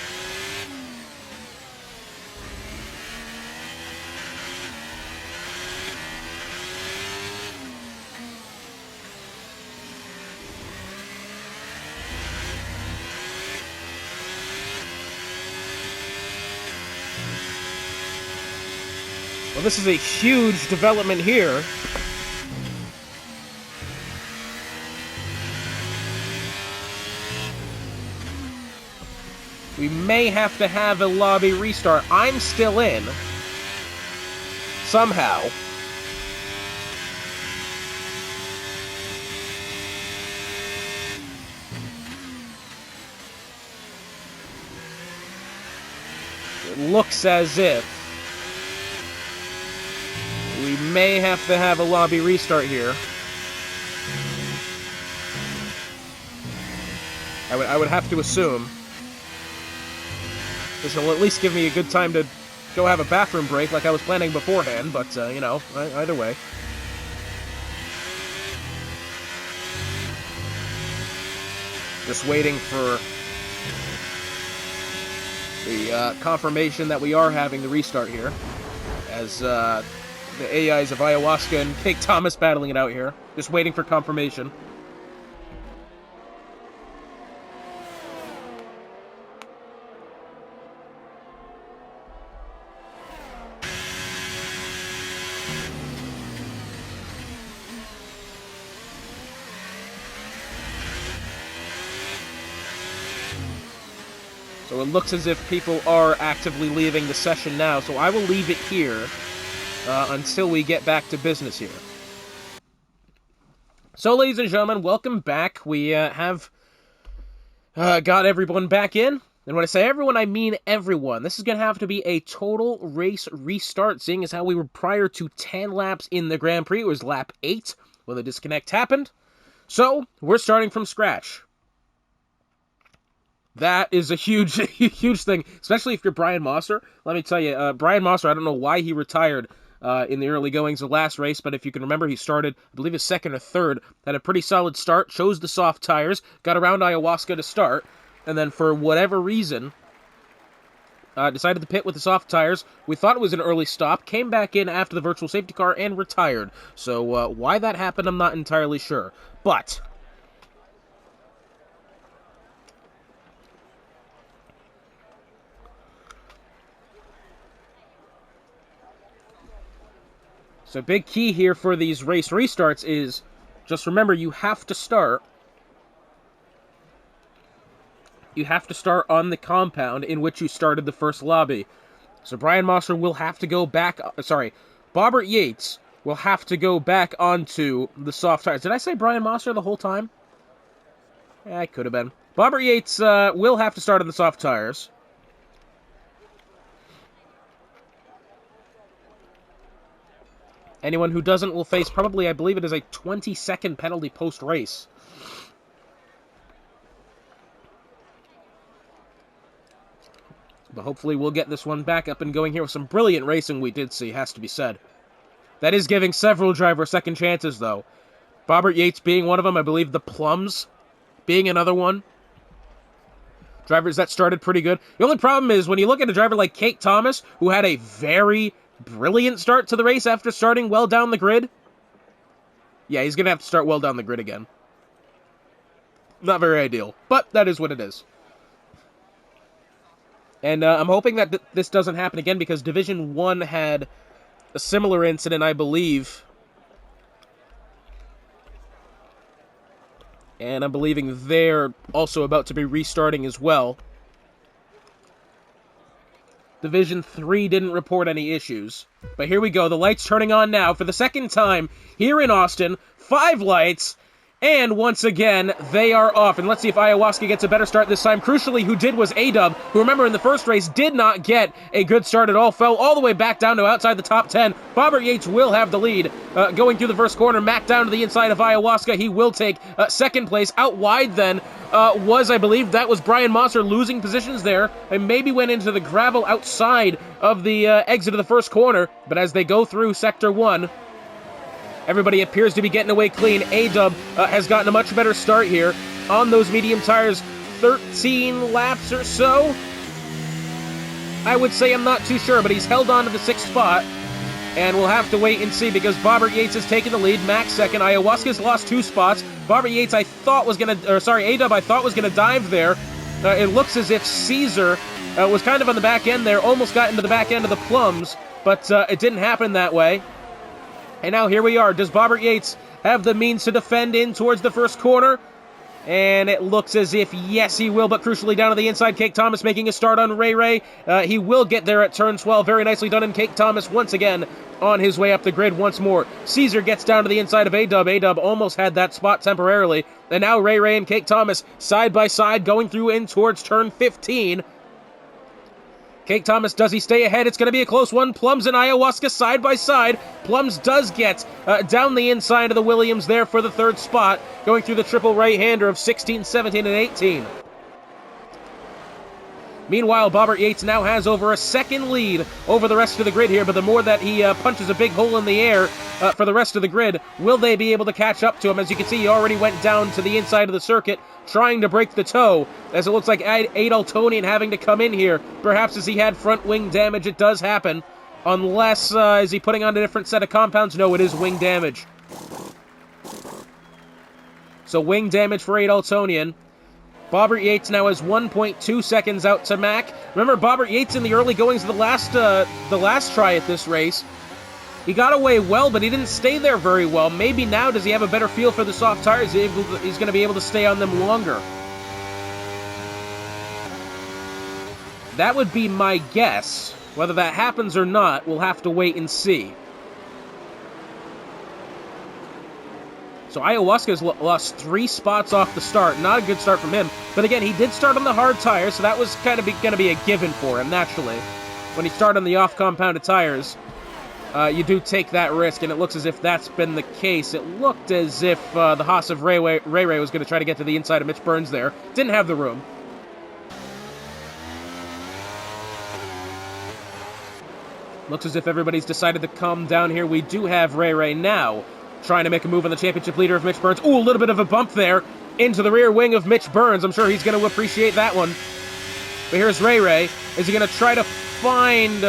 Well, this is a huge development here. We may have to have a lobby restart. I'm still in. Somehow. It looks as if we may have to have a lobby restart here. I would have to assume. This will at least give me a good time to go have a bathroom break like I was planning beforehand, but, you know, either way. Just waiting for the confirmation that we are having the restart here. As the AIs of Ayahuasca and Cake Thomas battling it out here. Just waiting for confirmation. So it looks as if people are actively leaving the session now, so I will leave it here until we get back to business here. So, ladies and gentlemen, welcome back. We have got everyone back in. And when I say everyone, I mean everyone. This is going to have to be a total race restart, seeing as how we were prior to 10 laps in the Grand Prix. It was lap 8 when the disconnect happened. So, we're starting from scratch. That is a huge, huge thing, especially if you're Brian Mosser. Let me tell you, Brian Mosser, I don't know why he retired in the early goings of last race, but if you can remember, he started, I believe, his second or third, had a pretty solid start, chose the soft tires, got around Ayahuasca to start, and then for whatever reason, decided to pit with the soft tires. We thought it was an early stop, came back in after the virtual safety car, and retired. So why that happened, I'm not entirely sure. But so big key here for these race restarts is, just remember, you have to start on the compound in which you started the first lobby. So Brian Mosser will have to go back, Bobbert Yates will have to go back onto the soft tires. Did I say Brian Mosser the whole time? Yeah, I could have been. Bobbert Yates will have to start on the soft tires. Anyone who doesn't will face probably, I believe it is a 20-second penalty post-race. But hopefully we'll get this one back up and going here with some brilliant racing we did see, has to be said. That is giving several drivers second chances, though. Bobbert Yates being one of them, I believe the Plums being another one. Drivers that started pretty good. The only problem is when you look at a driver like Kate Thomas, who had a very brilliant start to the race after starting well down the grid. Yeah, he's going to have to start well down the grid again. Not very ideal, but that is what it is. And I'm hoping that this doesn't happen again, because Division 1 had a similar incident, I believe. And I'm believing they're also about to be restarting as well. Division 3 didn't report any issues. But here we go, the lights turning on now for the second time here in Austin. 5 lights, and once again, they are off. And let's see if Ayahuasca gets a better start this time. Crucially, who did was A-Dub, who, remember, in the first race did not get a good start at all. Fell all the way back down to outside the top 10. Bobbert Yates will have the lead going through the first corner. Mac down to the inside of Ayahuasca. He will take second place. Out wide then was, I believe, that was Brian Mosser losing positions there. And maybe went into the gravel outside of the exit of the first corner. But as they go through Sector 1... everybody appears to be getting away clean. A-Dub has gotten a much better start here on those medium tires. 13 laps or so? I would say, I'm not too sure, but he's held on to the 6th spot. And we'll have to wait and see, because Bobbert Yates has taken the lead. Max second. Ayahuasca's lost 2 spots. Bobbert Yates, A-Dub, I thought was going to dive there. It looks as if Caesar was kind of on the back end there. Almost got into the back end of the Plums, but it didn't happen that way. And now here we are. Does Bobbert Yates have the means to defend in towards the first corner? And it looks as if, yes, he will, but crucially down to the inside, Cake Thomas making a start on Ray Ray. He will get there at turn 12. Very nicely done, and Cake Thomas once again on his way up the grid once more. Caesar gets down to the inside of A-Dub. A-Dub almost had that spot temporarily. And now Ray Ray and Cake Thomas side by side going through in towards turn 15. Cake Thomas, does he stay ahead? It's going to be a close one. Plums and Ayahuasca side by side. Plums does get down the inside of the Williams there for the 3rd spot, going through the triple right-hander of 16, 17, and 18. Meanwhile, Bobbert Yates now has over a second lead over the rest of the grid here, but the more that he punches a big hole in the air for the rest of the grid, will they be able to catch up to him? As you can see, he already went down to the inside of the circuit, trying to break the toe, as it looks like Adaltonian having to come in here. Perhaps as he had front wing damage, it does happen. Unless, is he putting on a different set of compounds? No, it is wing damage. So wing damage for Adaltonian. Bobbert Yates now has 1.2 seconds out to Mac. Remember, Bobbert Yates in the early goings of the last try at this race, he got away well, but he didn't stay there very well. Maybe now does he have a better feel for the soft tires? He's going to be able to stay on them longer. That would be my guess. Whether that happens or not, we'll have to wait and see. So Ayahuasca's lost 3 spots off the start. Not a good start from him. But again, he did start on the hard tires, so that was kind of going to be a given for him, naturally. When he started on the off-compounded tires, you do take that risk, and it looks as if that's been the case. It looked as if the Haas of Ray Ray was going to try to get to the inside of Mitch Burns there. Didn't have the room. Looks as if everybody's decided to calm down here. We do have Ray Ray now trying to make a move on the championship leader of Mitch Burns. Ooh, a little bit of a bump there into the rear wing of Mitch Burns. I'm sure he's going to appreciate that one. But here's Ray Ray. Is he going to try to find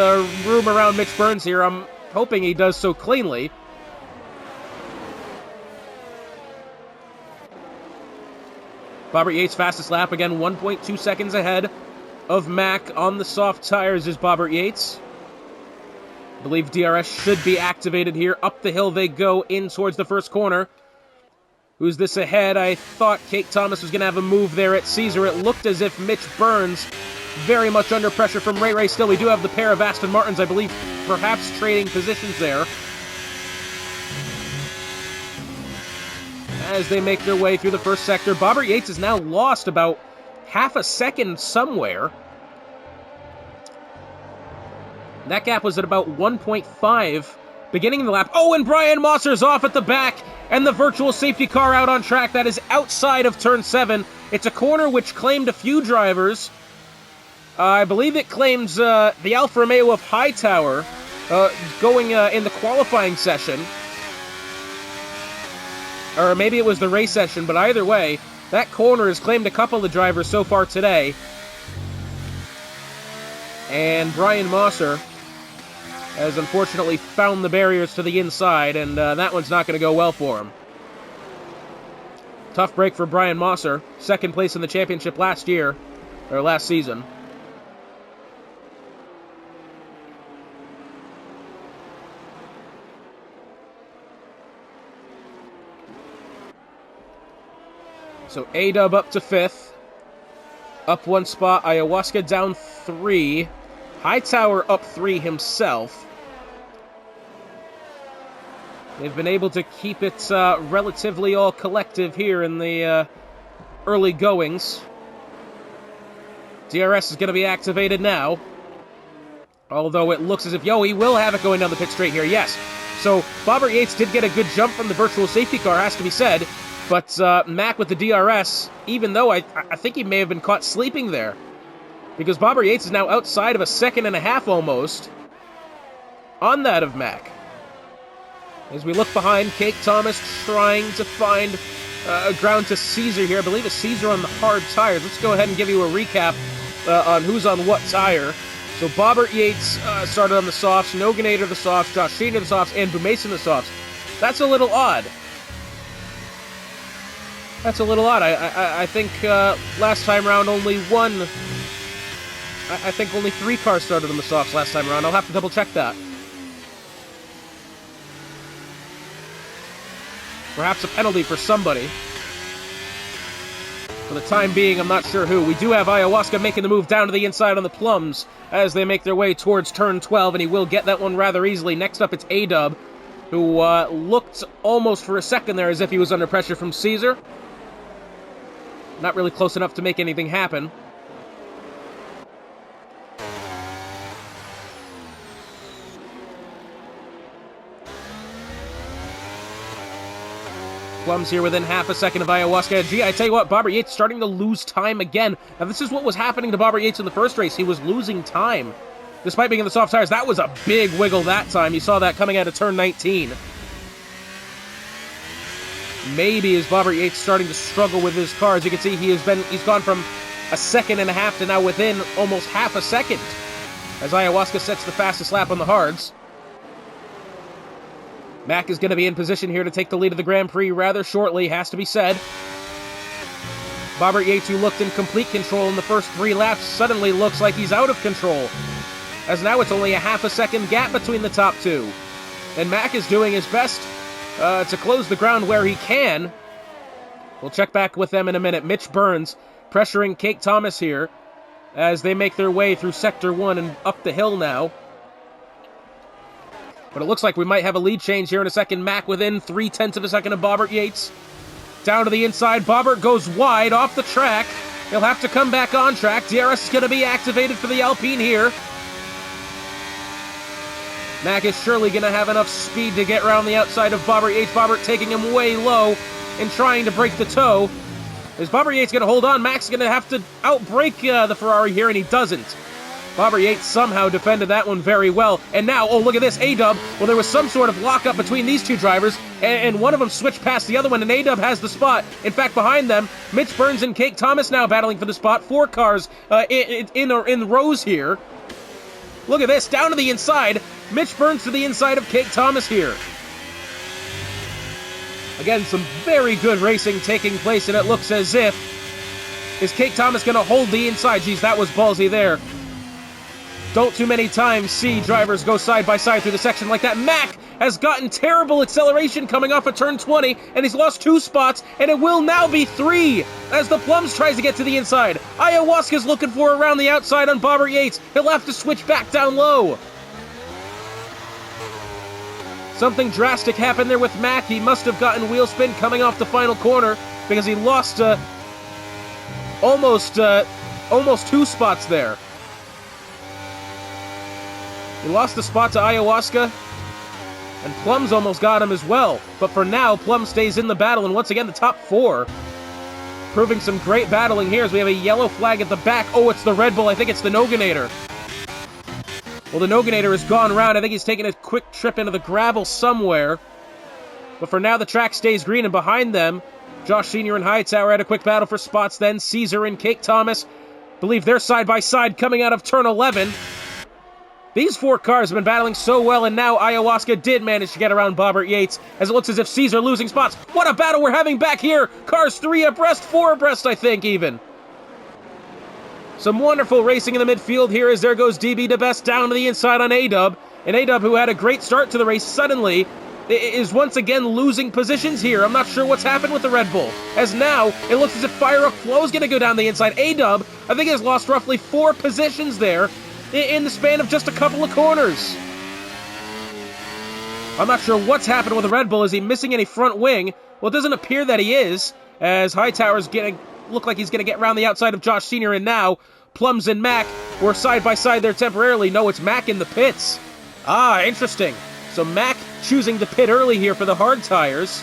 room around Mitch Burns here? I'm hoping he does so cleanly. Bobbert Yates' fastest lap, again, 1.2 seconds ahead of Mac on the soft tires is Bobbert Yates. I believe DRS should be activated here. Up the hill they go in towards the first corner. Who's this ahead? I thought Kate Thomas was going to have a move there at Caesar. It looked as if Mitch Burns very much under pressure from Ray Ray. Still, we do have the pair of Aston Martins, I believe, perhaps trading positions there. As they make their way through the first sector, Bobbert Yates has now lost about half a second somewhere. That gap was at about 1.5 beginning of the lap. Oh, and Brian Mosser's off at the back, and the virtual safety car out on track. That is outside of turn 7. It's a corner which claimed a few drivers. I believe it claims the Alfa Romeo of Hightower going in the qualifying session. Or maybe it was the race session, but either way, that corner has claimed a couple of drivers so far today. And Brian Mosser has unfortunately found the barriers to the inside, and that one's not going to go well for him. Tough break for Brian Mosser. Second place in the championship last season. So A-Dub up to 5th. Up 1 spot. Ayahuasca down 3. Hightower up 3 himself. They've been able to keep it relatively all collective here in the early goings. DRS is going to be activated now. Although it looks as if, he will have it going down the pit straight here, yes. So Bobbert Yates did get a good jump from the virtual safety car, has to be said. But Mac with the DRS, even though I think he may have been caught sleeping there. Because Bobbert Yates is now outside of a second and a half almost on that of Mac. As we look behind, Kate Thomas trying to find ground to Caesar here. I believe it's Caesar on the hard tires. Let's go ahead and give you a recap on who's on what tire. So Bobbert Yates started on the softs, Noganator the softs, Josh Sheehan the softs, and Bumason the softs. That's a little odd. I think last time around only one... I think only 3 cars started on the softs last time around. I'll have to double check that. Perhaps a penalty for somebody. For the time being, I'm not sure who. We do have Ayahuasca making the move down to the inside on the plums as they make their way towards turn 12, and he will get that one rather easily. Next up, it's A-Dub, who looked almost for a second there as if he was under pressure from Caesar. Not really close enough to make anything happen. Plums here within half a second of Ayahuasca. Gee, I tell you what, Bobbert Yates starting to lose time again. Now, this is what was happening to Bobbert Yates in the first race. He was losing time, despite being in the soft tires. That was a big wiggle that time. You saw that coming out of turn 19. Maybe is Bobbert Yates starting to struggle with his car. As you can see, he's gone from a second and a half to now within almost half a second, as Ayahuasca sets the fastest lap on the hards. Mac is going to be in position here to take the lead of the Grand Prix rather shortly, has to be said. Bobbert Yates, who looked in complete control in the first 3 laps, suddenly looks like he's out of control, as now it's only a half a second gap between the top 2. And Mac is doing his best to close the ground where he can. We'll check back with them in a minute. Mitch Burns pressuring Kate Thomas here. as they make their way through Sector 1 and up the hill now. But it looks like we might have a lead change here in a second. Mack within 0.3 of a second of Bobbert Yates. Down to the inside, Bobbert goes wide off the track. He'll have to come back on track. DRS is going to be activated for the Alpine here. Mack is surely going to have enough speed to get around the outside of Bobbert Yates. Bobbert taking him way low and trying to break the toe. Is Bobbert Yates going to hold on? Mack's going to have to outbrake the Ferrari here, and he doesn't. Bobbert Yates somehow defended that one very well. And now, oh, look at this, A-Dub. Well, there was some sort of lockup between these two drivers, and one of them switched past the other one, and A-Dub has the spot. In fact, behind them, Mitch Burns and Kate Thomas now battling for the spot. 4 cars in rows here. Look at this, down to the inside. Mitch Burns to the inside of Kate Thomas here. Again, some very good racing taking place, and it looks as if... Is Kate Thomas going to hold the inside? Geez, that was ballsy there. Don't too many times see drivers go side by side through the section like that. Mack has gotten terrible acceleration coming off of turn 20, and he's lost 2 spots, and it will now be 3 as the Plums tries to get to the inside. Ayahuasca's looking for around the outside on Bobbert Yates. He'll have to switch back down low. Something drastic happened there with Mack. He must have gotten wheel spin coming off the final corner because he lost almost 2 spots there. He lost the spot to Ayahuasca, and Plums almost got him as well. But for now, Plums stays in the battle, and once again, the top 4 proving some great battling here as we have a yellow flag at the back. Oh, it's the Red Bull. I think it's the Noganator. Well, the Noganator has gone around. I think he's taking a quick trip into the gravel somewhere. But for now, the track stays green, and behind them, Josh Sr. and Hightower had a quick battle for spots then. Caesar and Kate Thomas, believe they're side by side coming out of turn 11. These 4 cars have been battling so well, and now Ayahuasca did manage to get around Bobbert Yates, as it looks as if Caesar losing spots. What a battle we're having back here! Cars 3 abreast, 4 abreast, I think, even. Some wonderful racing in the midfield here as there goes DB DeBest down to the inside on A-Dub. And A-Dub, who had a great start to the race, suddenly is once again losing positions here. I'm not sure what's happened with the Red Bull, as now it looks as if Fire Up Flow is going to go down the inside. A-Dub, I think, has lost roughly 4 positions there in the span of just a couple of corners. I'm not sure what's happened with the Red Bull. Is he missing any front wing? Well, it doesn't appear that he is, as Hightower's going to look like he's going to get around the outside of Josh Sr., and now Plums and Mack were side by side there temporarily. No, it's Mack in the pits. Ah, interesting. So Mack choosing to pit early here for the hard tires.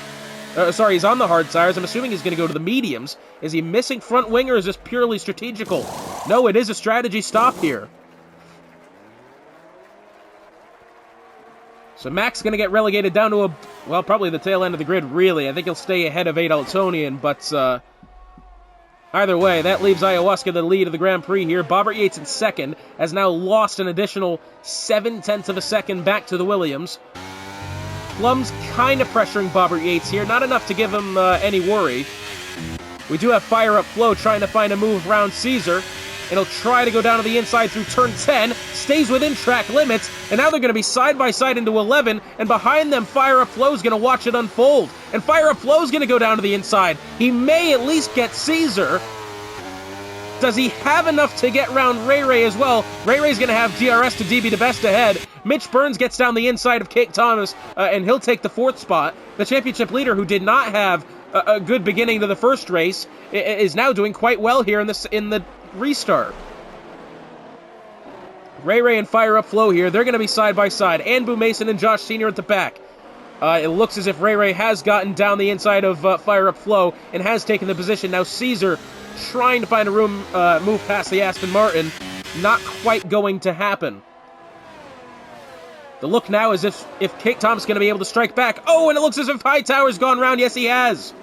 Sorry, he's on the hard tires. I'm assuming he's going to go to the mediums. Is he missing front wing, or is this purely strategical? No, it is a strategy stop here. So Mack's going to get relegated down to well, probably the tail end of the grid, really. I think he'll stay ahead of Adaltonian, but either way, that leaves Ayahuasca the lead of the Grand Prix here. Bobbert Yates in second has now lost an additional 0.7 of a second back to the Williams. Plum's kind of pressuring Bobbert Yates here, not enough to give him any worry. We do have Fire Up Flow trying to find a move around Caesar, and he'll try to go down to the inside through turn 10, stays within track limits, and now they're going to be side by side into 11, and behind them, Fire Up Flow's going to watch it unfold. And Fire Up Flow's going to go down to the inside. He may at least get Caesar. Does he have enough to get around Ray Ray as well? Ray Ray's going to have GRS to DB DeBest ahead. Mitch Burns gets down the inside of Kate Thomas, and he'll take the 4th spot. The championship leader, who did not have a good beginning to the first race, is now doing quite well here in the restart. Ray Ray and Fire Up Flow here. They're going to be side by side. Anbu Mason and Josh Sr. at the back. It looks as if Ray Ray has gotten down the inside of Fire Up Flow and has taken the position. Now Caesar trying to find a move past the Aston Martin. Not quite going to happen. The look now is if Kate Thomas is going to be able to strike back. Oh, and it looks as if Hightower's gone round. Yes, he has.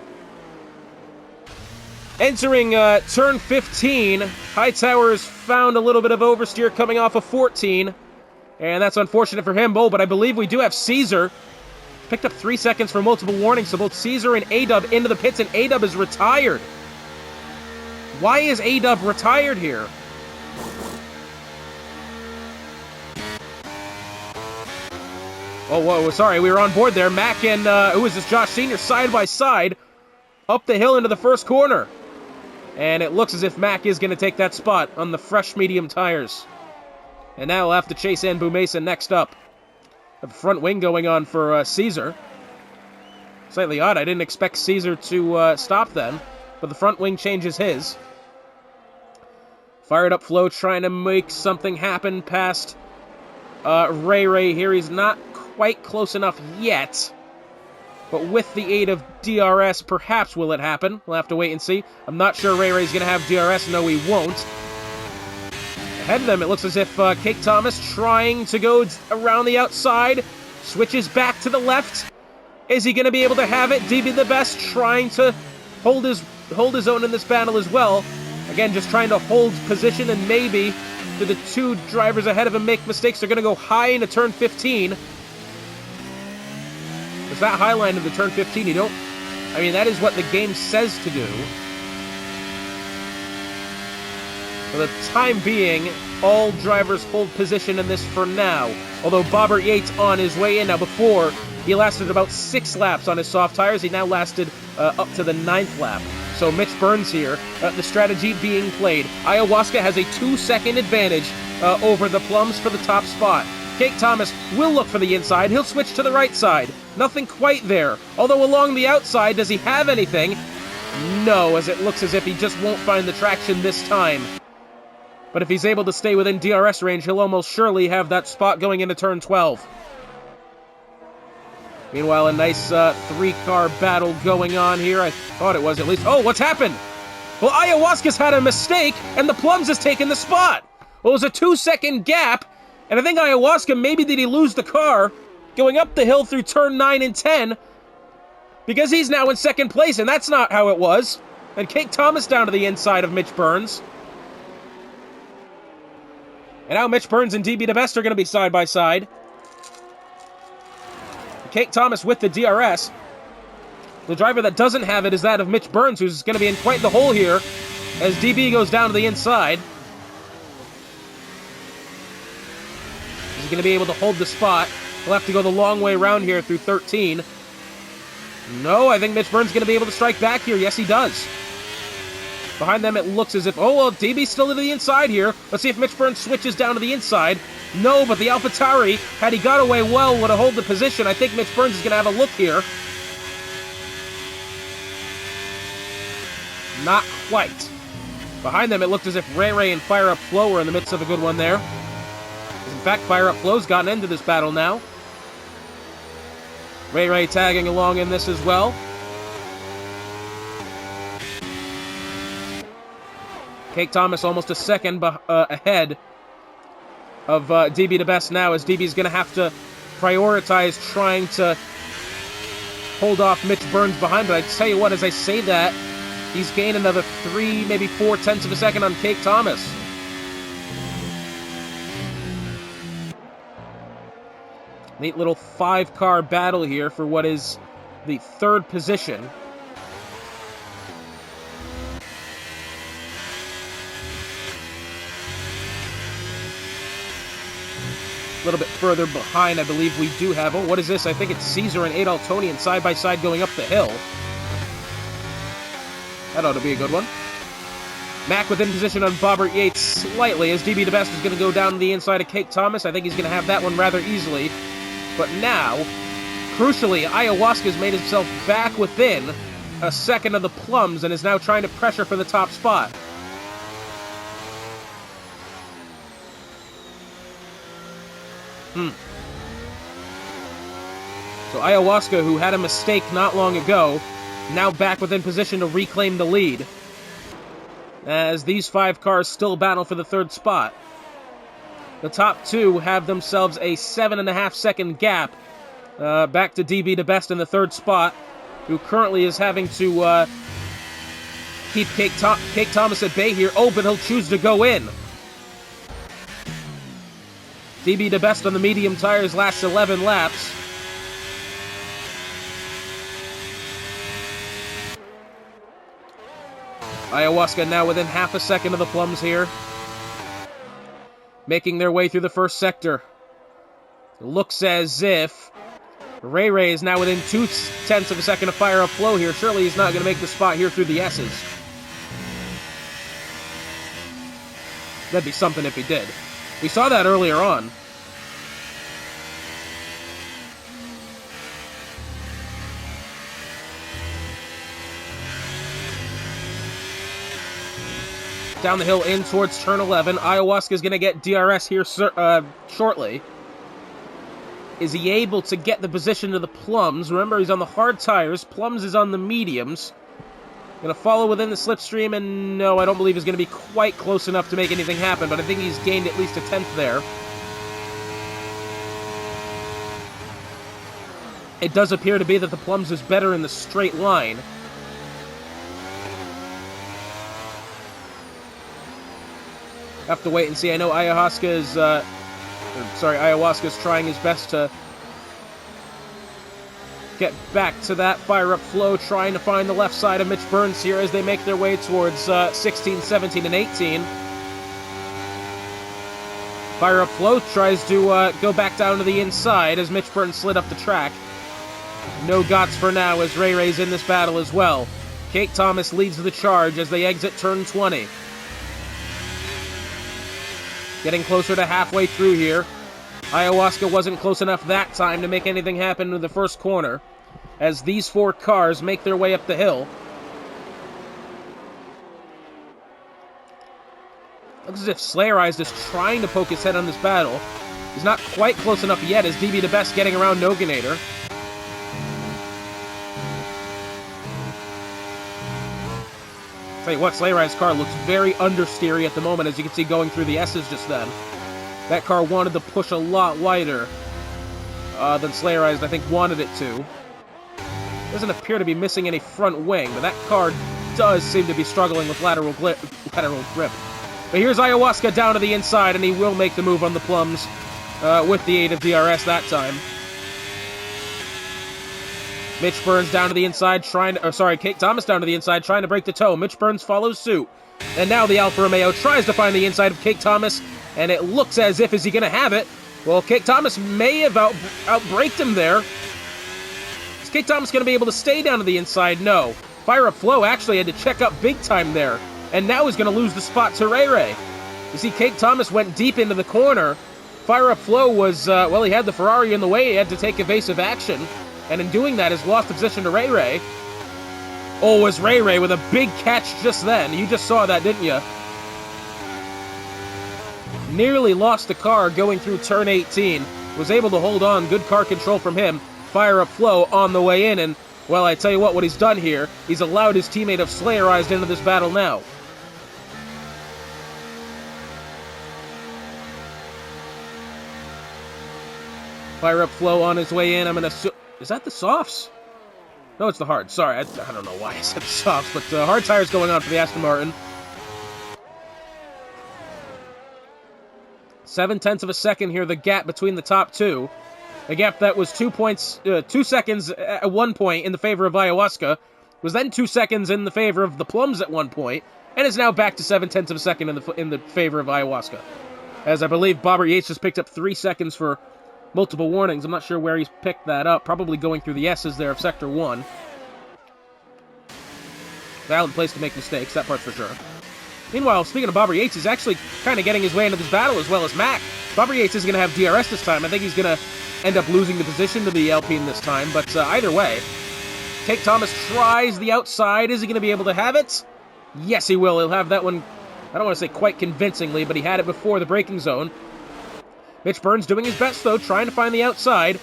Entering turn 15, Hightower's found a little bit of oversteer coming off of 14. And that's unfortunate for him, but I believe we do have Caesar. Picked up 3 seconds for multiple warnings, so both Caesar and A-Dub into the pits, and A-Dub is retired. Why is A-Dub retired here? Oh, whoa, sorry, we were on board there. Mack and, who is this, Josh Sr., side by side, up the hill into the first corner. And it looks as if Mac is going to take that spot on the fresh medium tires. And now we'll have to chase Anbu Mesa next up. The front wing going on for Caesar. Slightly odd. I didn't expect Caesar to stop then. But the front wing changes his. Fired up Flo trying to make something happen past Ray here. He's not quite close enough yet. But with the aid of DRS, perhaps will it happen? We'll have to wait and see. I'm not sure Ray's going to have DRS. No, he won't. Ahead of them, it looks as if Cake Thomas trying to go around the outside. Switches back to the left. Is he going to be able to have it? DB the Best trying to hold his own in this battle as well. Again, just trying to hold position, and maybe do the two drivers ahead of him make mistakes. They're going to go high into turn 15. There's that high line into turn 15. You don't... I mean, that is what the game says to do. For the time being, all drivers hold position in this for now. Although Bobbert Yates on his way in. Now, before, he lasted about 6 laps on his soft tires. He now lasted up to the 9th lap. So Mitch Burns here, the strategy being played. Ayahuasca has a 2-second advantage over the Plums for the top spot. Cake Thomas will look for the inside. He'll switch to the right side. Nothing quite there. Although along the outside, does he have anything? No, as it looks as if he just won't find the traction this time. But if he's able to stay within DRS range, he'll almost surely have that spot going into turn 12. Meanwhile, a nice 3-car battle going on here. I thought it was at least... Oh, what's happened? Well, Ayahuasca's had a mistake, and the Plums has taken the spot. Well, it was a 2-second gap, and I think Ayahuasca, maybe did he lose the car going up the hill through turn 9 and 10, because he's now in second place, and that's not how it was. And Cake Thomas down to the inside of Mitch Burns. And now Mitch Burns and DB the Best are going to be side by side. Cake Thomas with the DRS. The driver that doesn't have it is that of Mitch Burns, who's going to be in quite the hole here as DB goes down to the inside. He's going to be able to hold the spot. He'll have to go the long way around here through 13. No, I think Mitch Burns is going to be able to strike back here. Yes, he does. Behind them, it looks as if... Oh, well, DB's still to the inside here. Let's see if Mitch Burns switches down to the inside. No, but the AlphaTauri, had he got away well, would have held the position. I think Mitch Burns is going to have a look here. Not quite. Behind them, it looked as if Ray and Fire Up Flo were in the midst of a good one there. In fact, Fire Up Flo's gotten into this battle now. Ray tagging along in this as well. Cake Thomas almost a second ahead of DB the Best now, as DB's going to have to prioritize trying to hold off Mitch Burns behind. But I tell you what, as I say that, he's gained another 3, maybe 4/10 of a second on Cake Thomas. Neat little 5-car battle here for what is the 3rd position. A little bit further behind, I believe we do have... Oh, what is this? I think it's Caesar and Adol Tony and side by side going up the hill. That ought to be a good one. Mac within position on Bobbert Yates slightly, as DB the Best is going to go down to the inside of Cake Thomas. I think he's going to have that one rather easily. But now, crucially, Ayahuasca's made himself back within a second of the Plums and is now trying to pressure for the top spot. So Ayahuasca, who had a mistake not long ago, now back within position to reclaim the lead. As these 5 cars still battle for the 3rd spot. The top 2 have themselves a 7.5-second gap back to DB the Best in the 3rd spot, who currently is having to keep Cake Thomas at bay here. Oh, but he'll choose to go in. DB the Best on the medium tires lasts 11 laps. Ayahuasca now within half a second of the Plums here. Making their way through the first sector. Looks as if Ray is now within 0.2 of a second of Fire Up Flo here. Surely he's not going to make the spot here through the S's. That'd be something if he did. We saw that earlier on. Down the hill in towards turn 11. Ayahuasca's going to get DRS here shortly. Is he able to get the position to the Plums? Remember, he's on the hard tires. Plums is on the mediums. Going to follow within the slipstream, and no, I don't believe he's going to be quite close enough to make anything happen, but I think he's gained at least a tenth there. It does appear to be that the Plums is better in the straight line. Have to wait and see. I know Ayahuasca's trying his best to get back to that fire-up flow, trying to find the left side of Mitch Burns here as they make their way towards 16, 17, and 18. Fire-up flow tries to go back down to the inside as Mitch Burns slid up the track. No Gots for now as Ray Ray's in this battle as well. Kate Thomas leads the charge as they exit turn 20. Getting closer to halfway through here. Ayahuasca wasn't close enough that time to make anything happen in the first corner, as these four cars make their way up the hill. Looks as if Slayer Eyes is trying to poke his head on this battle. He's not quite close enough yet as DB the Best getting around Noganator. Tell you what, Slayer Eyes' car looks very understeery at the moment, as you can see going through the S's just then. That car wanted to push a lot wider than Slayer Eyes, I think, wanted it to. Doesn't appear to be missing any front wing, but that car does seem to be struggling with lateral grip. But here's Ayahuasca down to the inside, and he will make the move on the Plums with the aid of DRS that time. Mitch Burns down to the inside, Kate Thomas down to the inside, trying to break the toe. Mitch Burns follows suit. And now the Alfa Romeo tries to find the inside of Kate Thomas, and it looks as if, is he going to have it? Well, Kate Thomas may have outbraked him there. Is Kate Thomas going to be able to stay down to the inside? No. Fire Up Flow actually had to check up big time there, and now he's going to lose the spot to Ray Ray. You see, Kate Thomas went deep into the corner. Fire Up Flow was, well, he had the Ferrari in the way, he had to take evasive action. And in doing that, has lost the position to Ray Ray. Oh, was Ray Ray with a big catch just then. You just saw that, didn't you? Nearly lost the car going through turn 18. Was able to hold on. Good car control from him. Fire Up Flow on the way in. And, well, I tell you what he's done here. He's allowed his teammate of Slayerized into this battle now. Fire Up Flow on his way in. I'm going to... Is that the softs? No, it's the hard. Sorry, I don't know why I said the softs, but hard tires going on for the Aston Martin. 0.7 of a second here, the gap between the top two. A gap that was 2 seconds at one point in the favor of Ayahuasca, was then 2 seconds in the favor of the Plums at one point, and is now back to 0.7 of a second in the favor of Ayahuasca. As I believe Bobber Yates just picked up 3 seconds for multiple warnings. I'm not sure where he's picked that up. Probably going through the S's there of Sector 1. Valid place to make mistakes, that part's for sure. Meanwhile, speaking of Bobber Yates, he's actually kind of getting his way into this battle as well as Mac. Bobber Yates is going to have DRS this time. I think he's going to end up losing the position to the Alpine this time, but either way. Kate Thomas tries the outside. Is he going to be able to have it? Yes, he will. He'll have that one, I don't want to say quite convincingly, but he had it before the braking zone. Mitch Burns doing his best, though, trying to find the outside.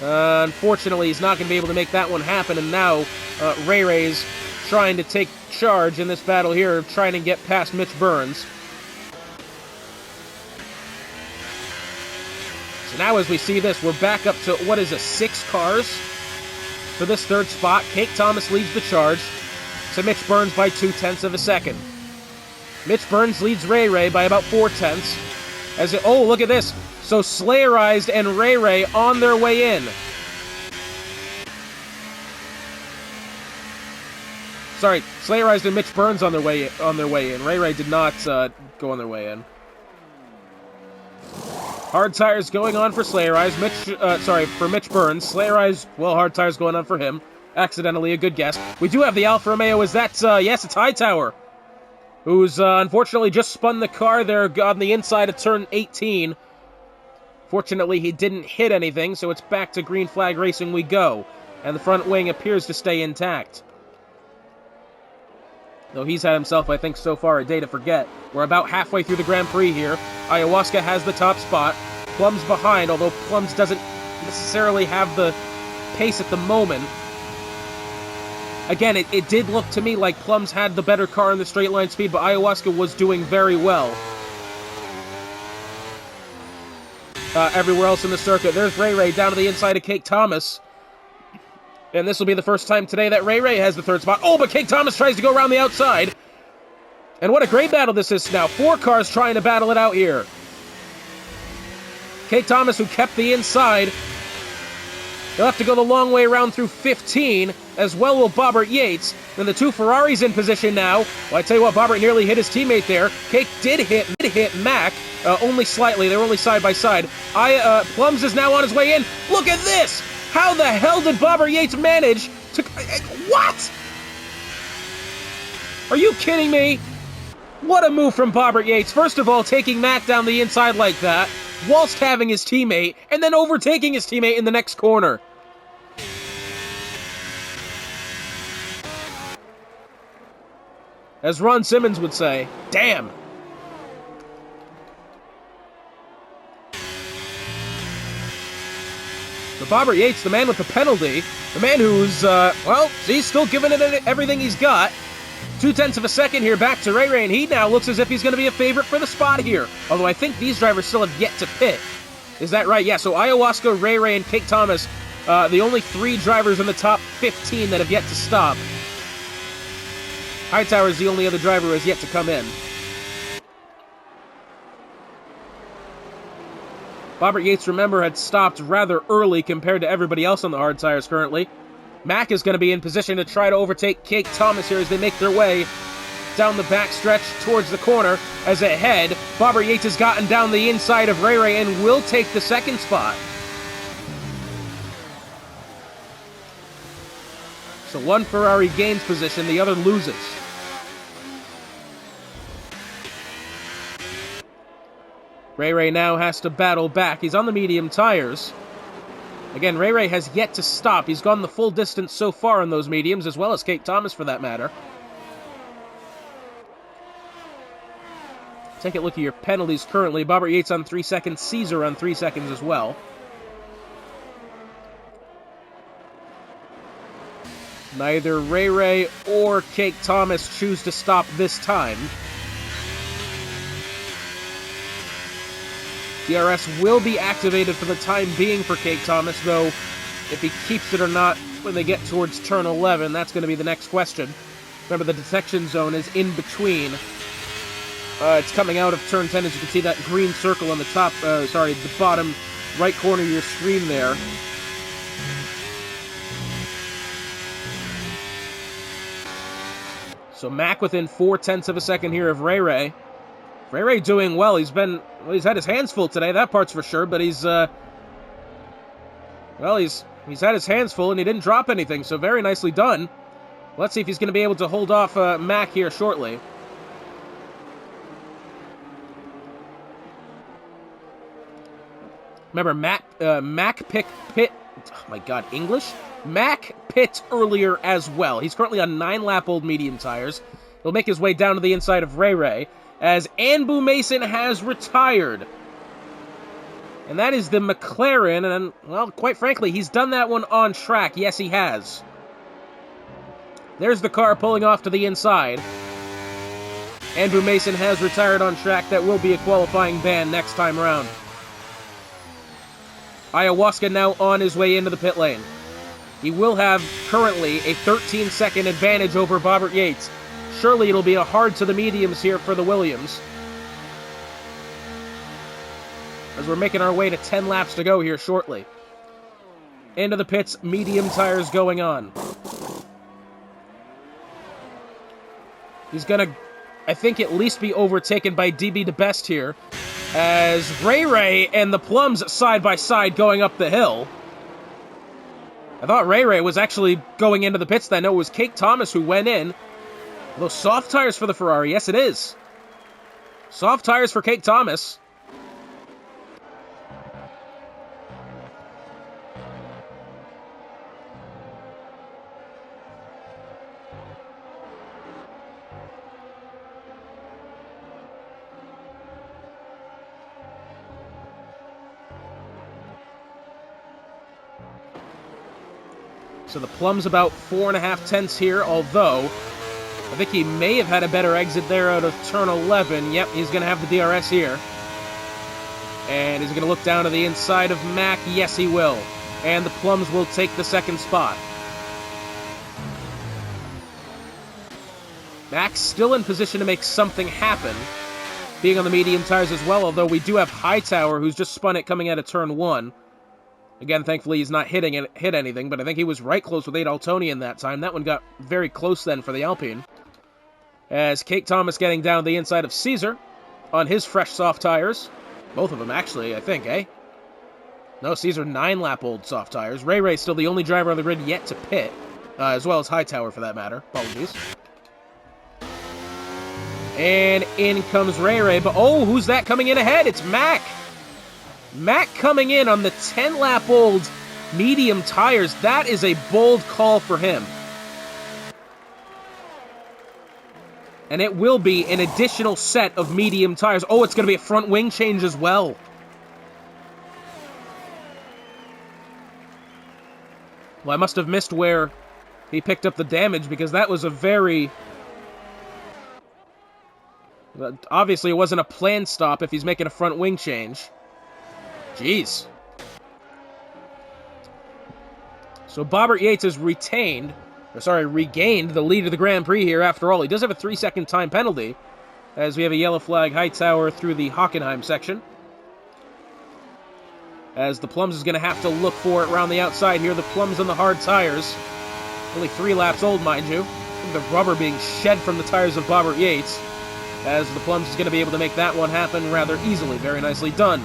Unfortunately, he's not going to be able to make that one happen, and now Ray Ray's trying to take charge in this battle here, trying to get past Mitch Burns. So now as we see this, we're back up to, what is it, 6 cars for this third spot. Kate Thomas leads the charge to Mitch Burns by 0.2 of a second. Mitch Burns leads Ray Ray by about 0.4. Oh, look at this. So Slayerized and Ray Ray on their way in. Sorry, Slayerized and Mitch Burns on their way in. Ray Ray did not go on their way in. Hard tires going on for Slayerized. For Mitch Burns. Slayerized, well, hard tires going on for him. Accidentally, a good guess. We do have the Alfa Romeo. Is that, yes, it's Hightower. who's unfortunately just spun the car there on the inside of turn 18. Fortunately, he didn't hit anything, so it's back to green flag racing we go. And the front wing appears to stay intact. Though he's had himself, I think, so far a day to forget. We're about halfway through the Grand Prix here. Ayahuasca has the top spot. Plum's behind, although Plum's doesn't necessarily have the pace at the moment. Again, it did look to me like Plum's had the better car in the straight line speed, but Ayahuasca was doing very well. Everywhere else in the circuit. There's Ray Ray down to the inside of Cake Thomas. And this will be the first time today that Ray Ray has the third spot. Oh, but Cake Thomas tries to go around the outside. And what a great battle this is now. 4 cars trying to battle it out here. Cake Thomas, who kept the inside, he'll have to go the long way around through 15, as well will Bobbert Yates. Then the 2 Ferraris in position now. Well, I tell you what, Bobbert nearly hit his teammate there. Cake did hit Mac, only slightly. They were only side by side. Plums is now on his way in. Look at this! How the hell did Bobbert Yates manage to... What? Are you kidding me? What a move from Bobbert Yates. First of all, taking Mac down the inside like that, whilst having his teammate, and then overtaking his teammate in the next corner. As Ron Simmons would say, damn. So Bobbert Yates, the man with the penalty, the man who's, well, he's still giving it everything he's got. 0.2 of a second here back to Ray Ray, and he now looks as if he's going to be a favorite for the spot here. Although I think these drivers still have yet to pit. Is that right? Yeah, so Ayahuasca, Ray Ray, and Cake Thomas, the only 3 drivers in the top 15 that have yet to stop. Hightower is the only other driver who has yet to come in. Bobbert Yates, remember, had stopped rather early compared to everybody else on the hard tires currently. Mac is going to be in position to try to overtake Cake Thomas here as they make their way down the back stretch towards the corner. As ahead, Bobbert Yates has gotten down the inside of Ray Ray and will take the second spot. So one Ferrari gains position, the other loses. Ray Ray now has to battle back. He's on the medium tires. Again, Ray Ray has yet to stop. He's gone the full distance so far in those mediums, as well as Cake Thomas for that matter. Take a look at your penalties currently. Bobbert Yates on 3 seconds, Caesar on 3 seconds as well. Neither Ray Ray or Cake Thomas choose to stop this time. DRS will be activated for the time being for Cake Thomas, though if he keeps it or not when they get towards turn 11, that's going to be the next question. Remember, the detection zone is in between. It's coming out of turn 10, as you can see that green circle on the top, the bottom right corner of your screen there. So Mac within 0.4 of a second here of Ray Ray. Ray Ray doing well. He's had his hands full today, that part's for sure, but he's had his hands full and he didn't drop anything, so very nicely done. Let's see if he's going to be able to hold off Mac here shortly. Remember, Mac pit, oh my god, English? Mac pit earlier as well. He's currently on 9-lap-old medium tires. He'll make his way down to the inside of Ray Ray, as Anbu Mason has retired. And that is the McLaren, and, well, quite frankly, he's done that one on track. Yes, he has. There's the car pulling off to the inside. Anbu Mason has retired on track. That will be a qualifying ban next time around. Ayahuasca now on his way into the pit lane. He will have, currently, a 13-second advantage over Bobbert Yates. Surely it'll be a hard to the mediums here for the Williams. As we're making our way to 10 laps to go here shortly. Into the pits, medium tires going on. He's gonna, I think, at least be overtaken by DB DeBest here. As Ray Ray and the Plums side by side going up the hill. I thought Ray Ray was actually going into the pits then. No, it was Cake Thomas who went in. Those soft tires for the Ferrari. Yes, it is. Soft tires for Kate Thomas. So the Plum's about 4.5 tenths here, although I think he may have had a better exit there out of turn 11. Yep, he's going to have the DRS here. And he's going to look down to the inside of Mack. Yes, he will. And the Plums will take the second spot. Mack's still in position to make something happen, being on the medium tires as well, although we do have Hightower, who's just spun it coming out of turn 1. Again, thankfully, he's not hit anything, but I think he was right close with 8 Altonian that time. That one got very close then for the Alpine. As Kate Thomas getting down the inside of Caesar on his fresh soft tires. Both of them, actually, I think, eh? No, Caesar 9-lap-old soft tires. Ray still the only driver on the grid yet to pit, as well as Hightower for that matter. Apologies. And in comes Ray, but oh, who's that coming in ahead? It's Mack! Mack coming in on the 10-lap-old medium tires. That is a bold call for him. And it will be an additional set of medium tires. Oh, it's going to be a front wing change as well. Well, I must have missed where he picked up the damage, because that was a very... Obviously, it wasn't a planned stop if he's making a front wing change. Jeez. So Bobbert Yates has regained the lead of the Grand Prix here after all. He does have a 3-second time penalty, as we have a yellow flag Hightower through the Hockenheim section. As the Plums is going to have to look for it around the outside here. The Plums on the hard tires. Only 3 laps old, mind you. The rubber being shed from the tires of Bobbert Yates, as the Plums is going to be able to make that one happen rather easily. Very nicely done.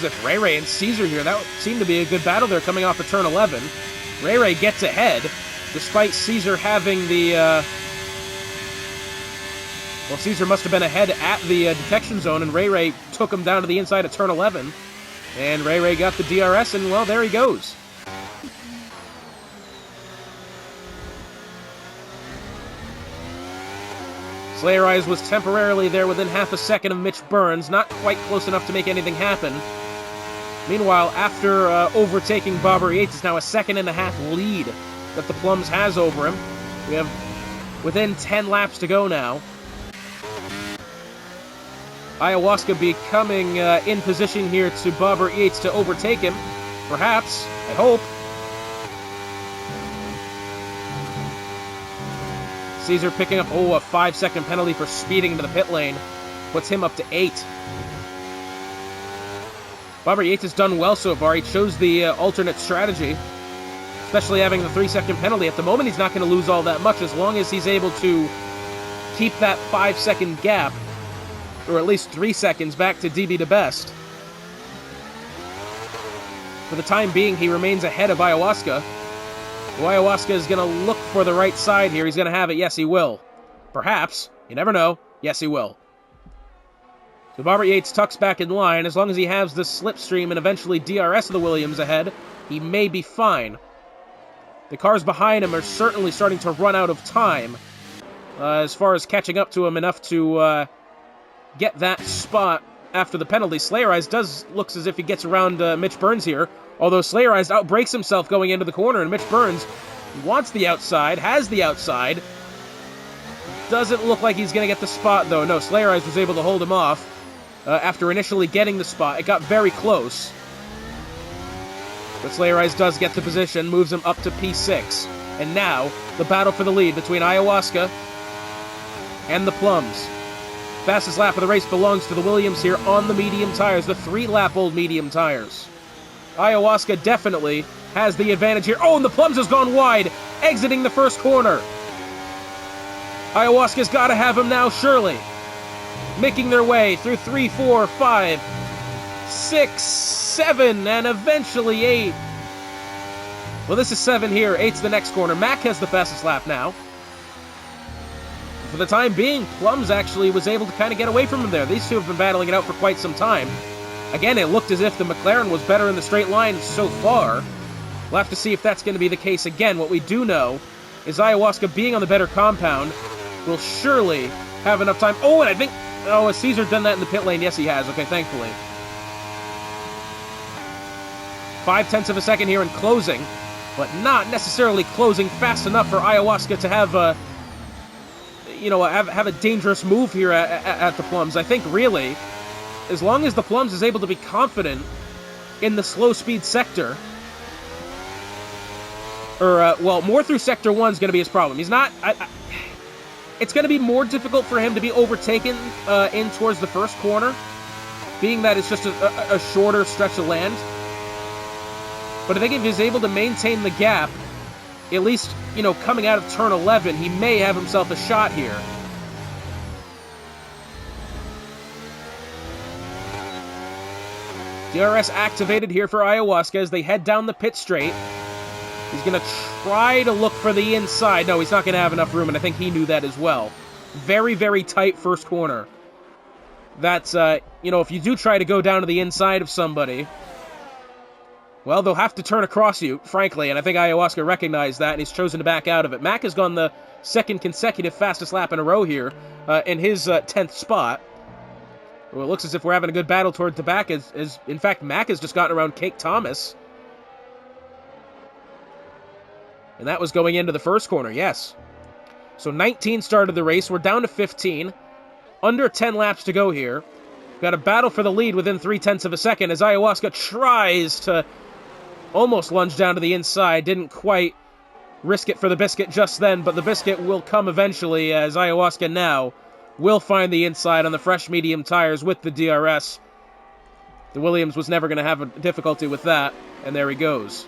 If Ray and Caesar here, that would seem to be a good battle there coming off of turn 11. Ray gets ahead, despite Caesar having the... Well, Caesar must have been ahead at the detection zone, and Ray took him down to the inside of turn 11. And Ray got the DRS, and, well, there he goes. Slayer Eyes was temporarily there within half a second of Mitch Burns, not quite close enough to make anything happen. Meanwhile, after overtaking Bobbert Yates, it's now a 1.5-second lead that the Plums has over him. We have within 10 laps to go now. Ayahuasca becoming in position here to Bobbert Yates to overtake him. Perhaps, I hope. Caesar picking up, a 5-second penalty for speeding into the pit lane. Puts him up to 8. Bobbert Yates has done well so far. He chose the alternate strategy, especially having the 3-second penalty. At the moment, he's not going to lose all that much as long as he's able to keep that 5-second gap, or at least 3 seconds back to DB to best. For the time being, he remains ahead of Ayahuasca. Well, Ayahuasca is going to look for the right side here. He's going to have it. Yes, he will. Perhaps. You never know. Yes, he will. So Bobbert Yates tucks back in line. As long as he has the slipstream and eventually DRS of the Williams ahead, he may be fine. The cars behind him are certainly starting to run out of time as far as catching up to him enough to get that spot after the penalty. Slayer Eyes looks as if he gets around Mitch Burns here, although Slayer Eyes outbrakes himself going into the corner, and Mitch Burns wants the outside, has the outside. Doesn't look like he's going to get the spot, though. No, Slayer Eyes was able to hold him off after initially getting the spot. It got very close. But Slayer Eyes does get the position, moves him up to P6. And now, the battle for the lead between Ayahuasca and the Plums. Fastest lap of the race belongs to the Williams here on the medium tires, the 3-lap-old medium tires. Ayahuasca definitely has the advantage here. Oh, and the Plums has gone wide, exiting the first corner. Ayahuasca's got to have him now, surely. Making their way through 3, 4, 5, 6, 7, and eventually 8. Well, this is 7 here. 8's the next corner. Mac has the fastest lap now. For the time being, Plums actually was able to kind of get away from him there. These two have been battling it out for quite some time. Again, it looked as if the McLaren was better in the straight line so far. We'll have to see if that's going to be the case again. What we do know is Ayahuasca, being on the better compound, will surely have enough time. Oh, and I think... Oh, has Caesar done that in the pit lane? Yes, he has. Okay, thankfully. 0.5 of a second here in closing, but not necessarily closing fast enough for Ayahuasca to have a... have a dangerous move here at the Plums. I think, really, as long as the Plums is able to be confident in the slow-speed sector, or, more through Sector 1 is going to be his problem. He's not... it's going to be more difficult for him to be overtaken in towards the first corner, being that it's just a shorter stretch of land. But I think if he's able to maintain the gap, at least, coming out of turn 11, he may have himself a shot here. DRS activated here for Ayahuasca as they head down the pit straight. He's going to try to look for the inside. No, he's not going to have enough room, and I think he knew that as well. Very, very tight first corner. That's, if you do try to go down to the inside of somebody, well, they'll have to turn across you, frankly, and I think Ayahuasca recognized that, and he's chosen to back out of it. Mac has gone the second consecutive fastest lap in a row here in his 10th spot. Well, it looks as if we're having a good battle toward the back, as in fact, Mac has just gotten around Cake Thomas. And that was going into the first corner, yes. So 19 started the race. We're down to 15. Under 10 laps to go here. Got a battle for the lead within 0.3 of a second as Ayahuasca tries to almost lunge down to the inside. Didn't quite risk it for the biscuit just then, but the biscuit will come eventually as Ayahuasca now will find the inside on the fresh medium tires with the DRS. The Williams was never going to have a difficulty with that, and there he goes.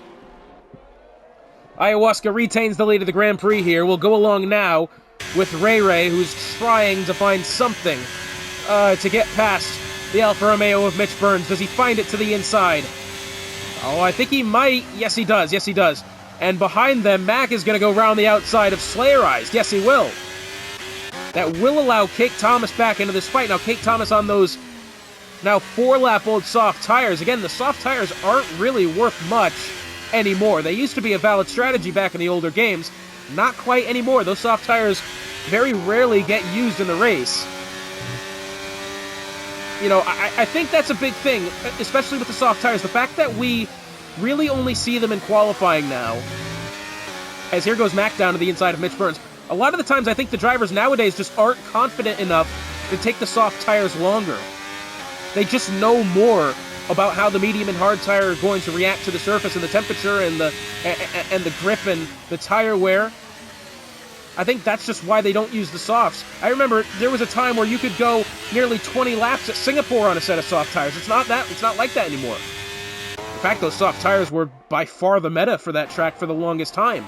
Ayahuasca retains the lead of the Grand Prix here. We'll go along now with Ray, who's trying to find something to get past the Alfa Romeo of Mitch Burns. Does he find it to the inside? Oh, I think he might. Yes, he does. Yes, he does. And behind them, Mac is going to go around the outside of Slayer Eyes. Yes, he will. That will allow Cake Thomas back into this fight. Now, Cake Thomas on those now 4-lap-old soft tires. Again, the soft tires aren't really worth much anymore. They used to be a valid strategy back in the older games. Not quite anymore. Those soft tires very rarely get used in the race. I think that's a big thing, especially with the soft tires. The fact that we really only see them in qualifying now. As here goes Mac down to the inside of Mitch Burns. A lot of the times I think the drivers nowadays just aren't confident enough to take the soft tires longer. They just know more about how the medium and hard tire are going to react to the surface and the temperature and the grip and the tire wear. I think that's just why they don't use the softs. I remember there was a time where you could go nearly 20 laps at Singapore on a set of soft tires. It's not like that anymore. In fact, those soft tires were by far the meta for that track for the longest time.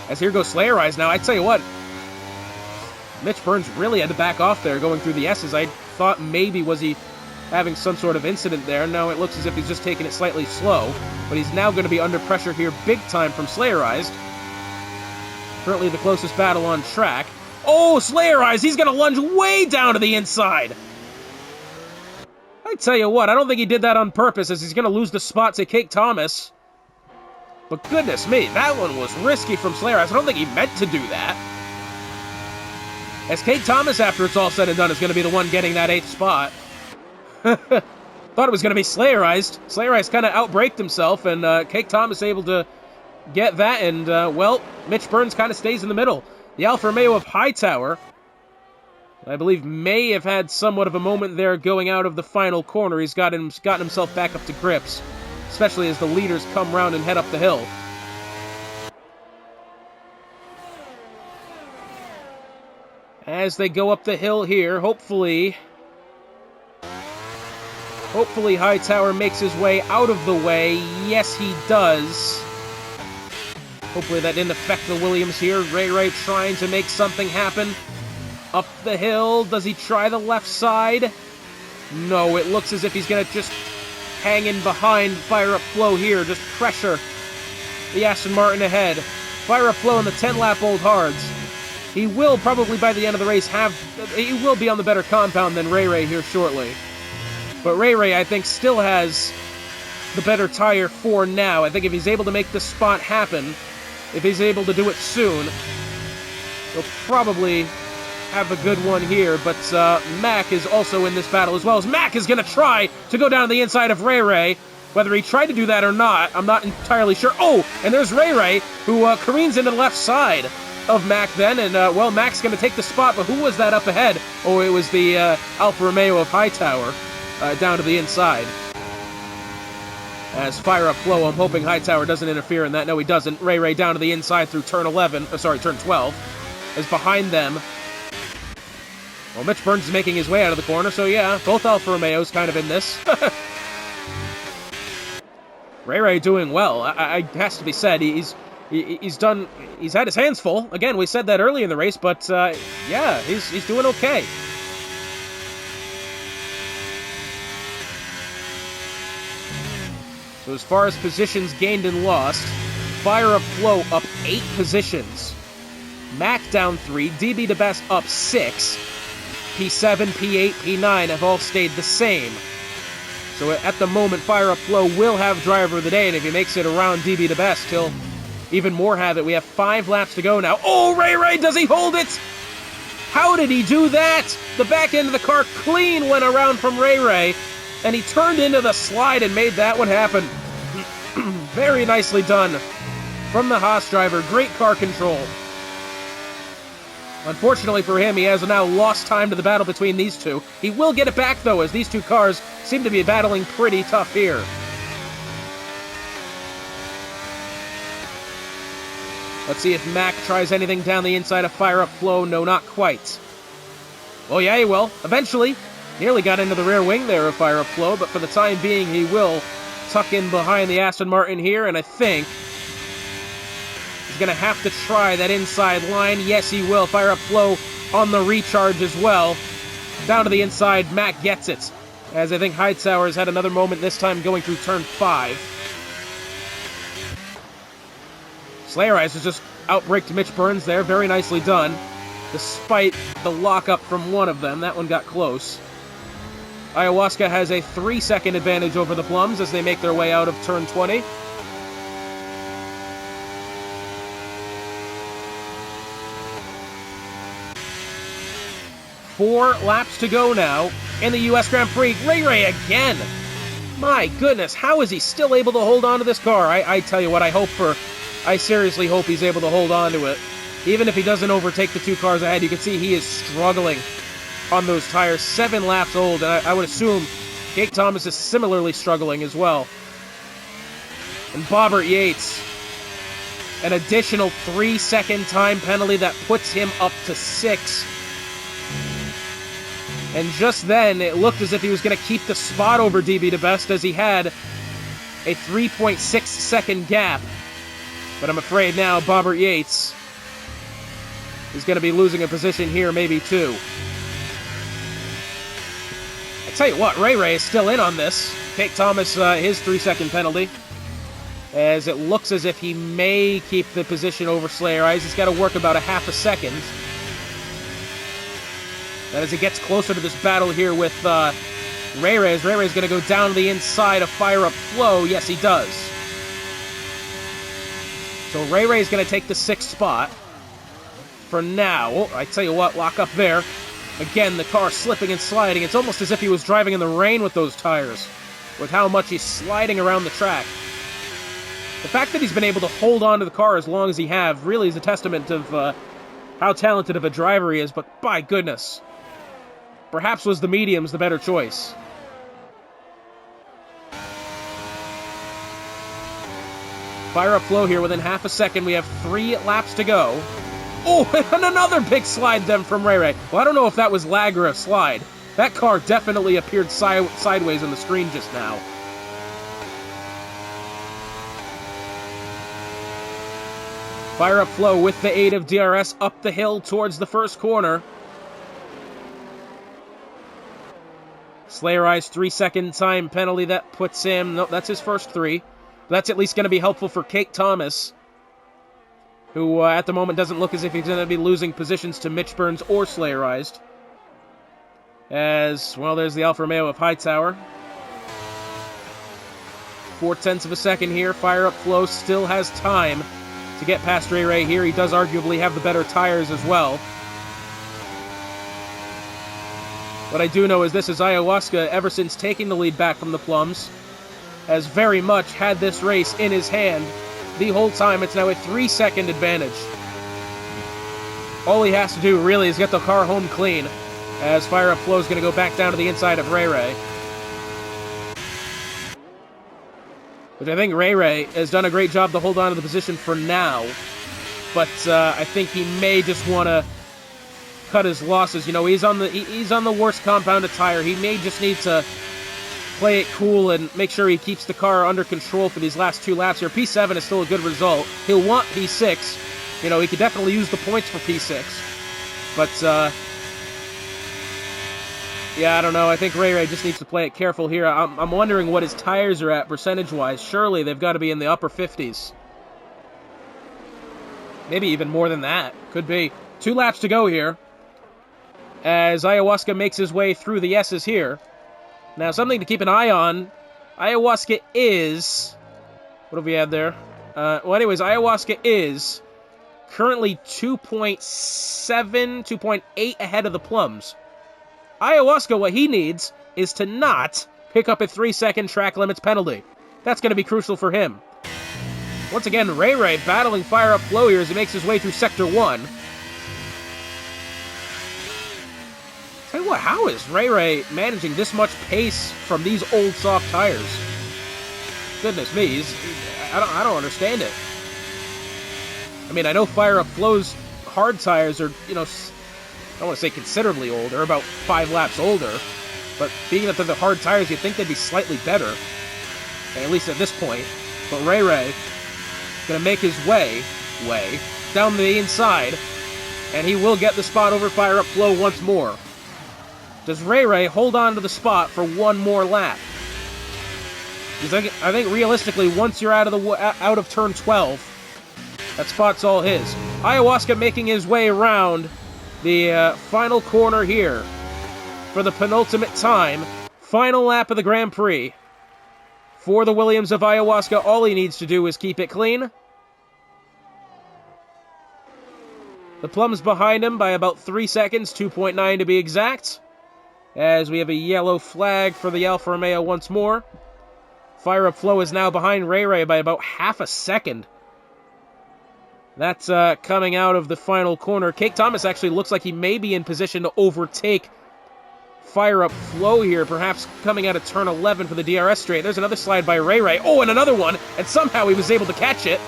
As here goes Slayer Eyes now, I tell you what, Mitch Burns really had to back off there going through the S's. I thought maybe was he having some sort of incident there. No, it looks as if he's just taking it slightly slow, but he's now going to be under pressure here big time from Slayer Eyes. Currently the closest battle on track. Oh, Slayer Eyes, he's going to lunge way down to the inside. I tell you what, I don't think he did that on purpose, as he's going to lose the spot to Cake Thomas. But goodness me, that one was risky from Slayer Eyes. I don't think he meant to do that. As Cake Thomas, after it's all said and done, is going to be the one getting that 8th spot. Thought it was going to be Slayer Eyes. Slayer Eyes kind of outbraked himself, and Cake Thomas able to get that, and, Mitch Burns kind of stays in the middle. The Alfa Romeo of Hightower, I believe, may have had somewhat of a moment there going out of the final corner. He's gotten himself back up to grips, especially as the leaders come round and head up the hill. As they go up the hill here, hopefully Hightower makes his way out of the way. Yes, he does. Hopefully that didn't affect the Williams here. Ray trying to make something happen. Up the hill. Does he try the left side? No, it looks as if he's going to just hang in behind Fire Up Flow here, just pressure the Aston Martin ahead. Fire Up Flow in the 10-lap Old Hards. He will probably, by the end of the race, he will be on the better compound than Ray Ray here shortly. But Ray Ray, I think, still has the better tire for now. I think if he's able to make this spot happen, if he's able to do it soon, he'll probably have a good one here. But Mac is also in this battle as well, as Mac is going to try to go down the inside of Ray Ray. Whether he tried to do that or not, I'm not entirely sure. Oh, and there's Ray Ray, who careens into the left side of Mac then, and, well, Mac's going to take the spot, but who was that up ahead? Oh, it was the Alfa Romeo of Hightower down to the inside. As Fire Up Flow, I'm hoping Hightower doesn't interfere in that. No, he doesn't. Ray Ray down to the inside through turn 12, is behind them. Well, Mitch Burns is making his way out of the corner, so yeah, both Alfa Romeos kind of in this. Ray Ray doing well. I has to be said, he's had his hands full. Again, we said that early in the race, but yeah, he's doing okay. So as far as positions gained and lost, Fire Up Flow up 8 positions. Mac down 3, DB to Best up 6. P7, P8, P9 have all stayed the same. So at the moment, Fire Up Flow will have driver of the day, and if he makes it around DB to Best, he'll even more have it. We have 5 laps to go now. Oh, Ray Ray, does he hold it? How did he do that? The back end of the car clean went around from Ray Ray, and he turned into the slide and made that one happen. Very nicely done from the Haas driver. Great car control. Unfortunately for him, he has now lost time to the battle between these two. He will get it back, though, as these two cars seem to be battling pretty tough here. Let's see if Mac tries anything down the inside of Fire Up Flow. No, not quite. Oh, yeah, he will. Eventually. Nearly got into the rear wing there of Fire Up Flow, but for the time being, he will tuck in behind the Aston Martin here, and I think he's going to have to try that inside line. Yes, he will. Fire Up Flow on the recharge as well. Down to the inside, Mac gets it, as I think Hightower has had another moment, this time going through turn 5. Slayer Eyes has just outbraked Mitch Burns there. Very nicely done. Despite the lockup from one of them. That one got close. Ayahuasca has a 3-second advantage over the Plums as they make their way out of turn 20. Four laps to go now in the U.S. Grand Prix. Ray Ray again! My goodness, how is he still able to hold on to this car? I tell you what, I seriously hope he's able to hold on to it. Even if he doesn't overtake the 2 cars ahead, you can see he is struggling on those tires. 7 laps old, and I would assume Jake Thomas is similarly struggling as well. And Bobbert Yates, an additional 3-second time penalty that puts him up to 6. And just then, it looked as if he was going to keep the spot over DB to Best, as he had a 3.6-second gap. But I'm afraid now Bobbert Yates is going to be losing a position here, maybe 2. I tell you what, Ray Ray is still in on this. Jake Thomas, his 3-second penalty, as it looks as if he may keep the position over Slayer Eyes. He's got to work about a half a second. And as he gets closer to this battle here with Ray Ray, is going to go down to the inside of Fire Up Flow. Yes, he does. So Ray Ray is going to take the 6th spot for now. Oh, I tell you what, lock up there. Again, the car slipping and sliding. It's almost as if he was driving in the rain with those tires, with how much he's sliding around the track. The fact that he's been able to hold on to the car as long as he have really is a testament of how talented of a driver he is, but by goodness, perhaps was the mediums the better choice. Fire Up Flow here within half a second. We have 3 laps to go. Oh, and another big slide then from Ray Ray. Well, I don't know if that was lag or a slide. That car definitely appeared sideways on the screen just now. Fire Up Flow with the aid of DRS up the hill towards the first corner. Slayer Eyes 3-second time penalty. That puts him... No, that's his first 3. That's at least going to be helpful for Cake Thomas, who at the moment doesn't look as if he's going to be losing positions to Mitch Burns or Slayer Eyes. As, well, there's the Alfa Romeo of Hightower. 0.4 of a second here. Fire Up Flow still has time to get past Ray Ray here. He does arguably have the better tires as well. What I do know is this is Ayahuasca, ever since taking the lead back from the Plums, has very much had this race in his hand the whole time. It's now a 3-second advantage. All he has to do really is get the car home clean, as Fire Up Flow is going to go back down to the inside of Ray Ray. Which I think Ray Ray has done a great job to hold on to the position for now. But I think he may just want to cut his losses. You know, he's on the worst compounded tire. He may just need to play it cool and make sure he keeps the car under control for these last 2 laps here. P7 is still a good result. He'll want P6. You know, he could definitely use the points for P6. But, yeah, I don't know. I think Ray Ray just needs to play it careful here. I'm wondering what his tires are at percentage-wise. Surely they've got to be in the upper 50s. Maybe even more than that. Could be. 2 laps to go here, as Ayahuasca makes his way through the S's here. Now, something to keep an eye on. Ayahuasca is... What have we had there? Well, anyways, Ayahuasca is currently 2.7, 2.8 ahead of the Plums. Ayahuasca, what he needs is to not pick up a 3-second track limits penalty. That's going to be crucial for him. Once again, Ray Ray battling Fire Up Flow here as he makes his way through Sector 1. Tell you what, how is Ray Ray managing this much pace from these old soft tires? Goodness me, I don't understand it. I mean, I know Fire Up Flow's hard tires are, you know, I don't want to say considerably older, about 5 laps older, but being that they're the hard tires, you'd think they'd be slightly better, at least at this point. But Ray Ray is going to make his way down the inside, and he will get the spot over Fire Up Flow once more. Does Ray Ray hold on to the spot for one more lap? Because I think realistically, once you're out of turn 12, that spot's all his. Ayahuasca making his way around the final corner here for the penultimate time. Final lap of the Grand Prix. For the Williams of Ayahuasca, all he needs to do is keep it clean. The Plums behind him by about 3 seconds, 2.9 to be exact, as we have a yellow flag for the Alfa Romeo once more. Fire Up Flow is now behind Ray Ray by about half a second. That's coming out of the final corner. Cake Thomas actually looks like he may be in position to overtake Fire Up Flow here, perhaps coming out of turn 11 for the DRS straight. There's another slide by Ray Ray. Oh, and another one, and somehow he was able to catch it.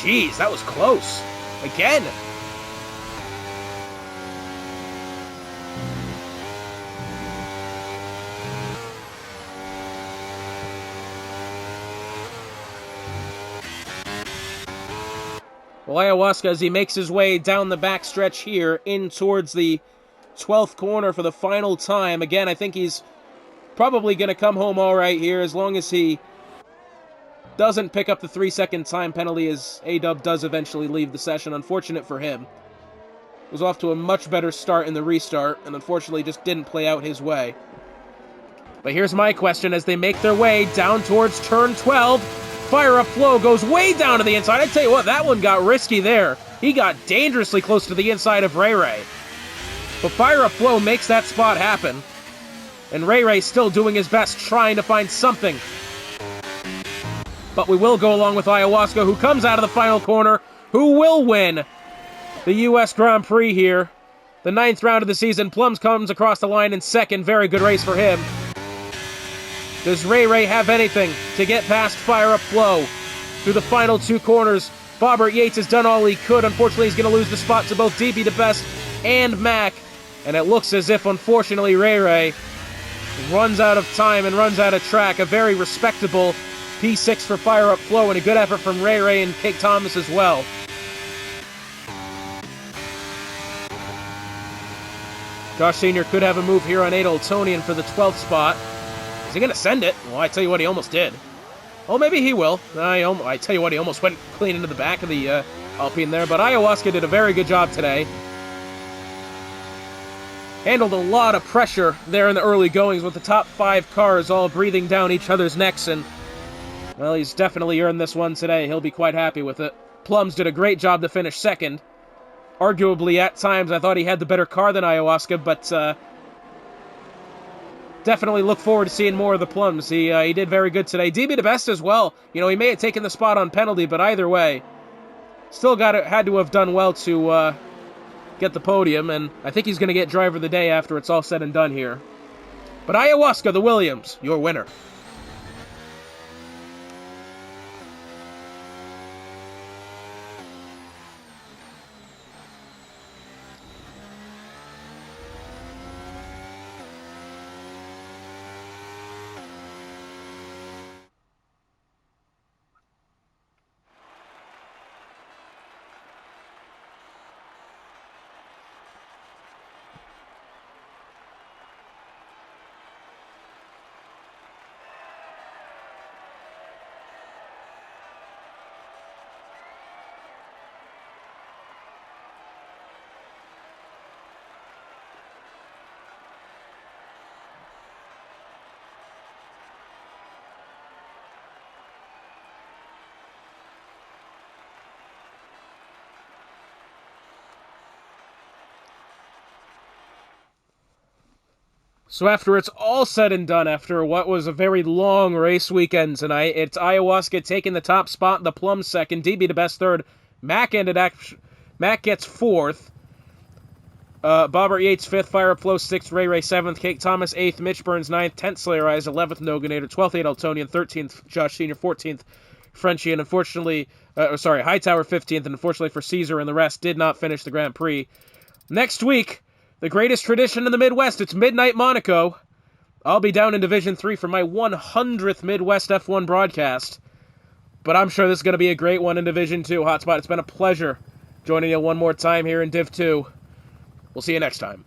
Jeez, that was close. Again. Well, Ayahuasca, as he makes his way down the backstretch here, in towards the 12th corner for the final time. Again, I think he's probably going to come home all right here, as long as he doesn't pick up the 3-second time penalty, as A-Dub does eventually leave the session. Unfortunate for him. Was off to a much better start in the restart, and unfortunately just didn't play out his way. But here's my question, as they make their way down towards turn 12... Fire Up Flow goes way down to the inside. I tell you what, that one got risky there. He got dangerously close to the inside of Ray Ray. But Fire Up Flow makes that spot happen. And Ray Ray still doing his best, trying to find something. But we will go along with Ayahuasca, who comes out of the final corner, who will win the U.S. Grand Prix here. The 9th round of the season. Plums comes across the line in second. Very good race for him. Does Ray Ray have anything to get past Fire Up Flow through the final 2 corners? Bobbert Yates has done all he could. Unfortunately, he's going to lose the spot to both DB DeBest and Mac. And it looks as if, unfortunately, Ray Ray runs out of time and runs out of track. A very respectable P6 for Fire Up Flow, and a good effort from Ray Ray and Cake Thomas as well. Josh Sr. could have a move here on Adoltonian for the 12th spot. Is he going to send it? Well, I tell you what, he almost did. Oh, maybe he will. I tell you what, he almost went clean into the back of the Alpine there, but Ayahuasca did a very good job today. Handled a lot of pressure there in the early goings with the top 5 cars all breathing down each other's necks, and, well, he's definitely earned this one today. He'll be quite happy with it. Plums did a great job to finish second. Arguably, at times, I thought he had the better car than Ayahuasca, but definitely look forward to seeing more of the Plums. He did very good today. DB the best as well. You know, he may have taken the spot on penalty, but either way, still had to have done well to get the podium, and I think he's going to get driver of the day after it's all said and done here. But Ayahuasca, the Williams, your winner. So after it's all said and done, after what was a very long race weekend tonight, it's Ayahuasca taking the top spot, the Plum second, DB the best third, Mac gets fourth, Bobbert Yates 5th, Fire Up Flow 6th, Ray 7th, Cake Thomas 8th, Mitch Burns 9th, 10th Slayer Eyes, 11th Noganator, 12th Adoltonian, 13th Josh Sr., 14th Frenchie, and unfortunately, Hightower 15th, and unfortunately for Caesar and the rest, did not finish the Grand Prix. Next week, the greatest tradition in the Midwest, it's Midnight Monaco. I'll be down in Division 3 for my 100th Midwest F1 broadcast. But I'm sure this is going to be a great one in Division 2. Hotspot, it's been a pleasure joining you one more time here in Div 2. We'll see you next time.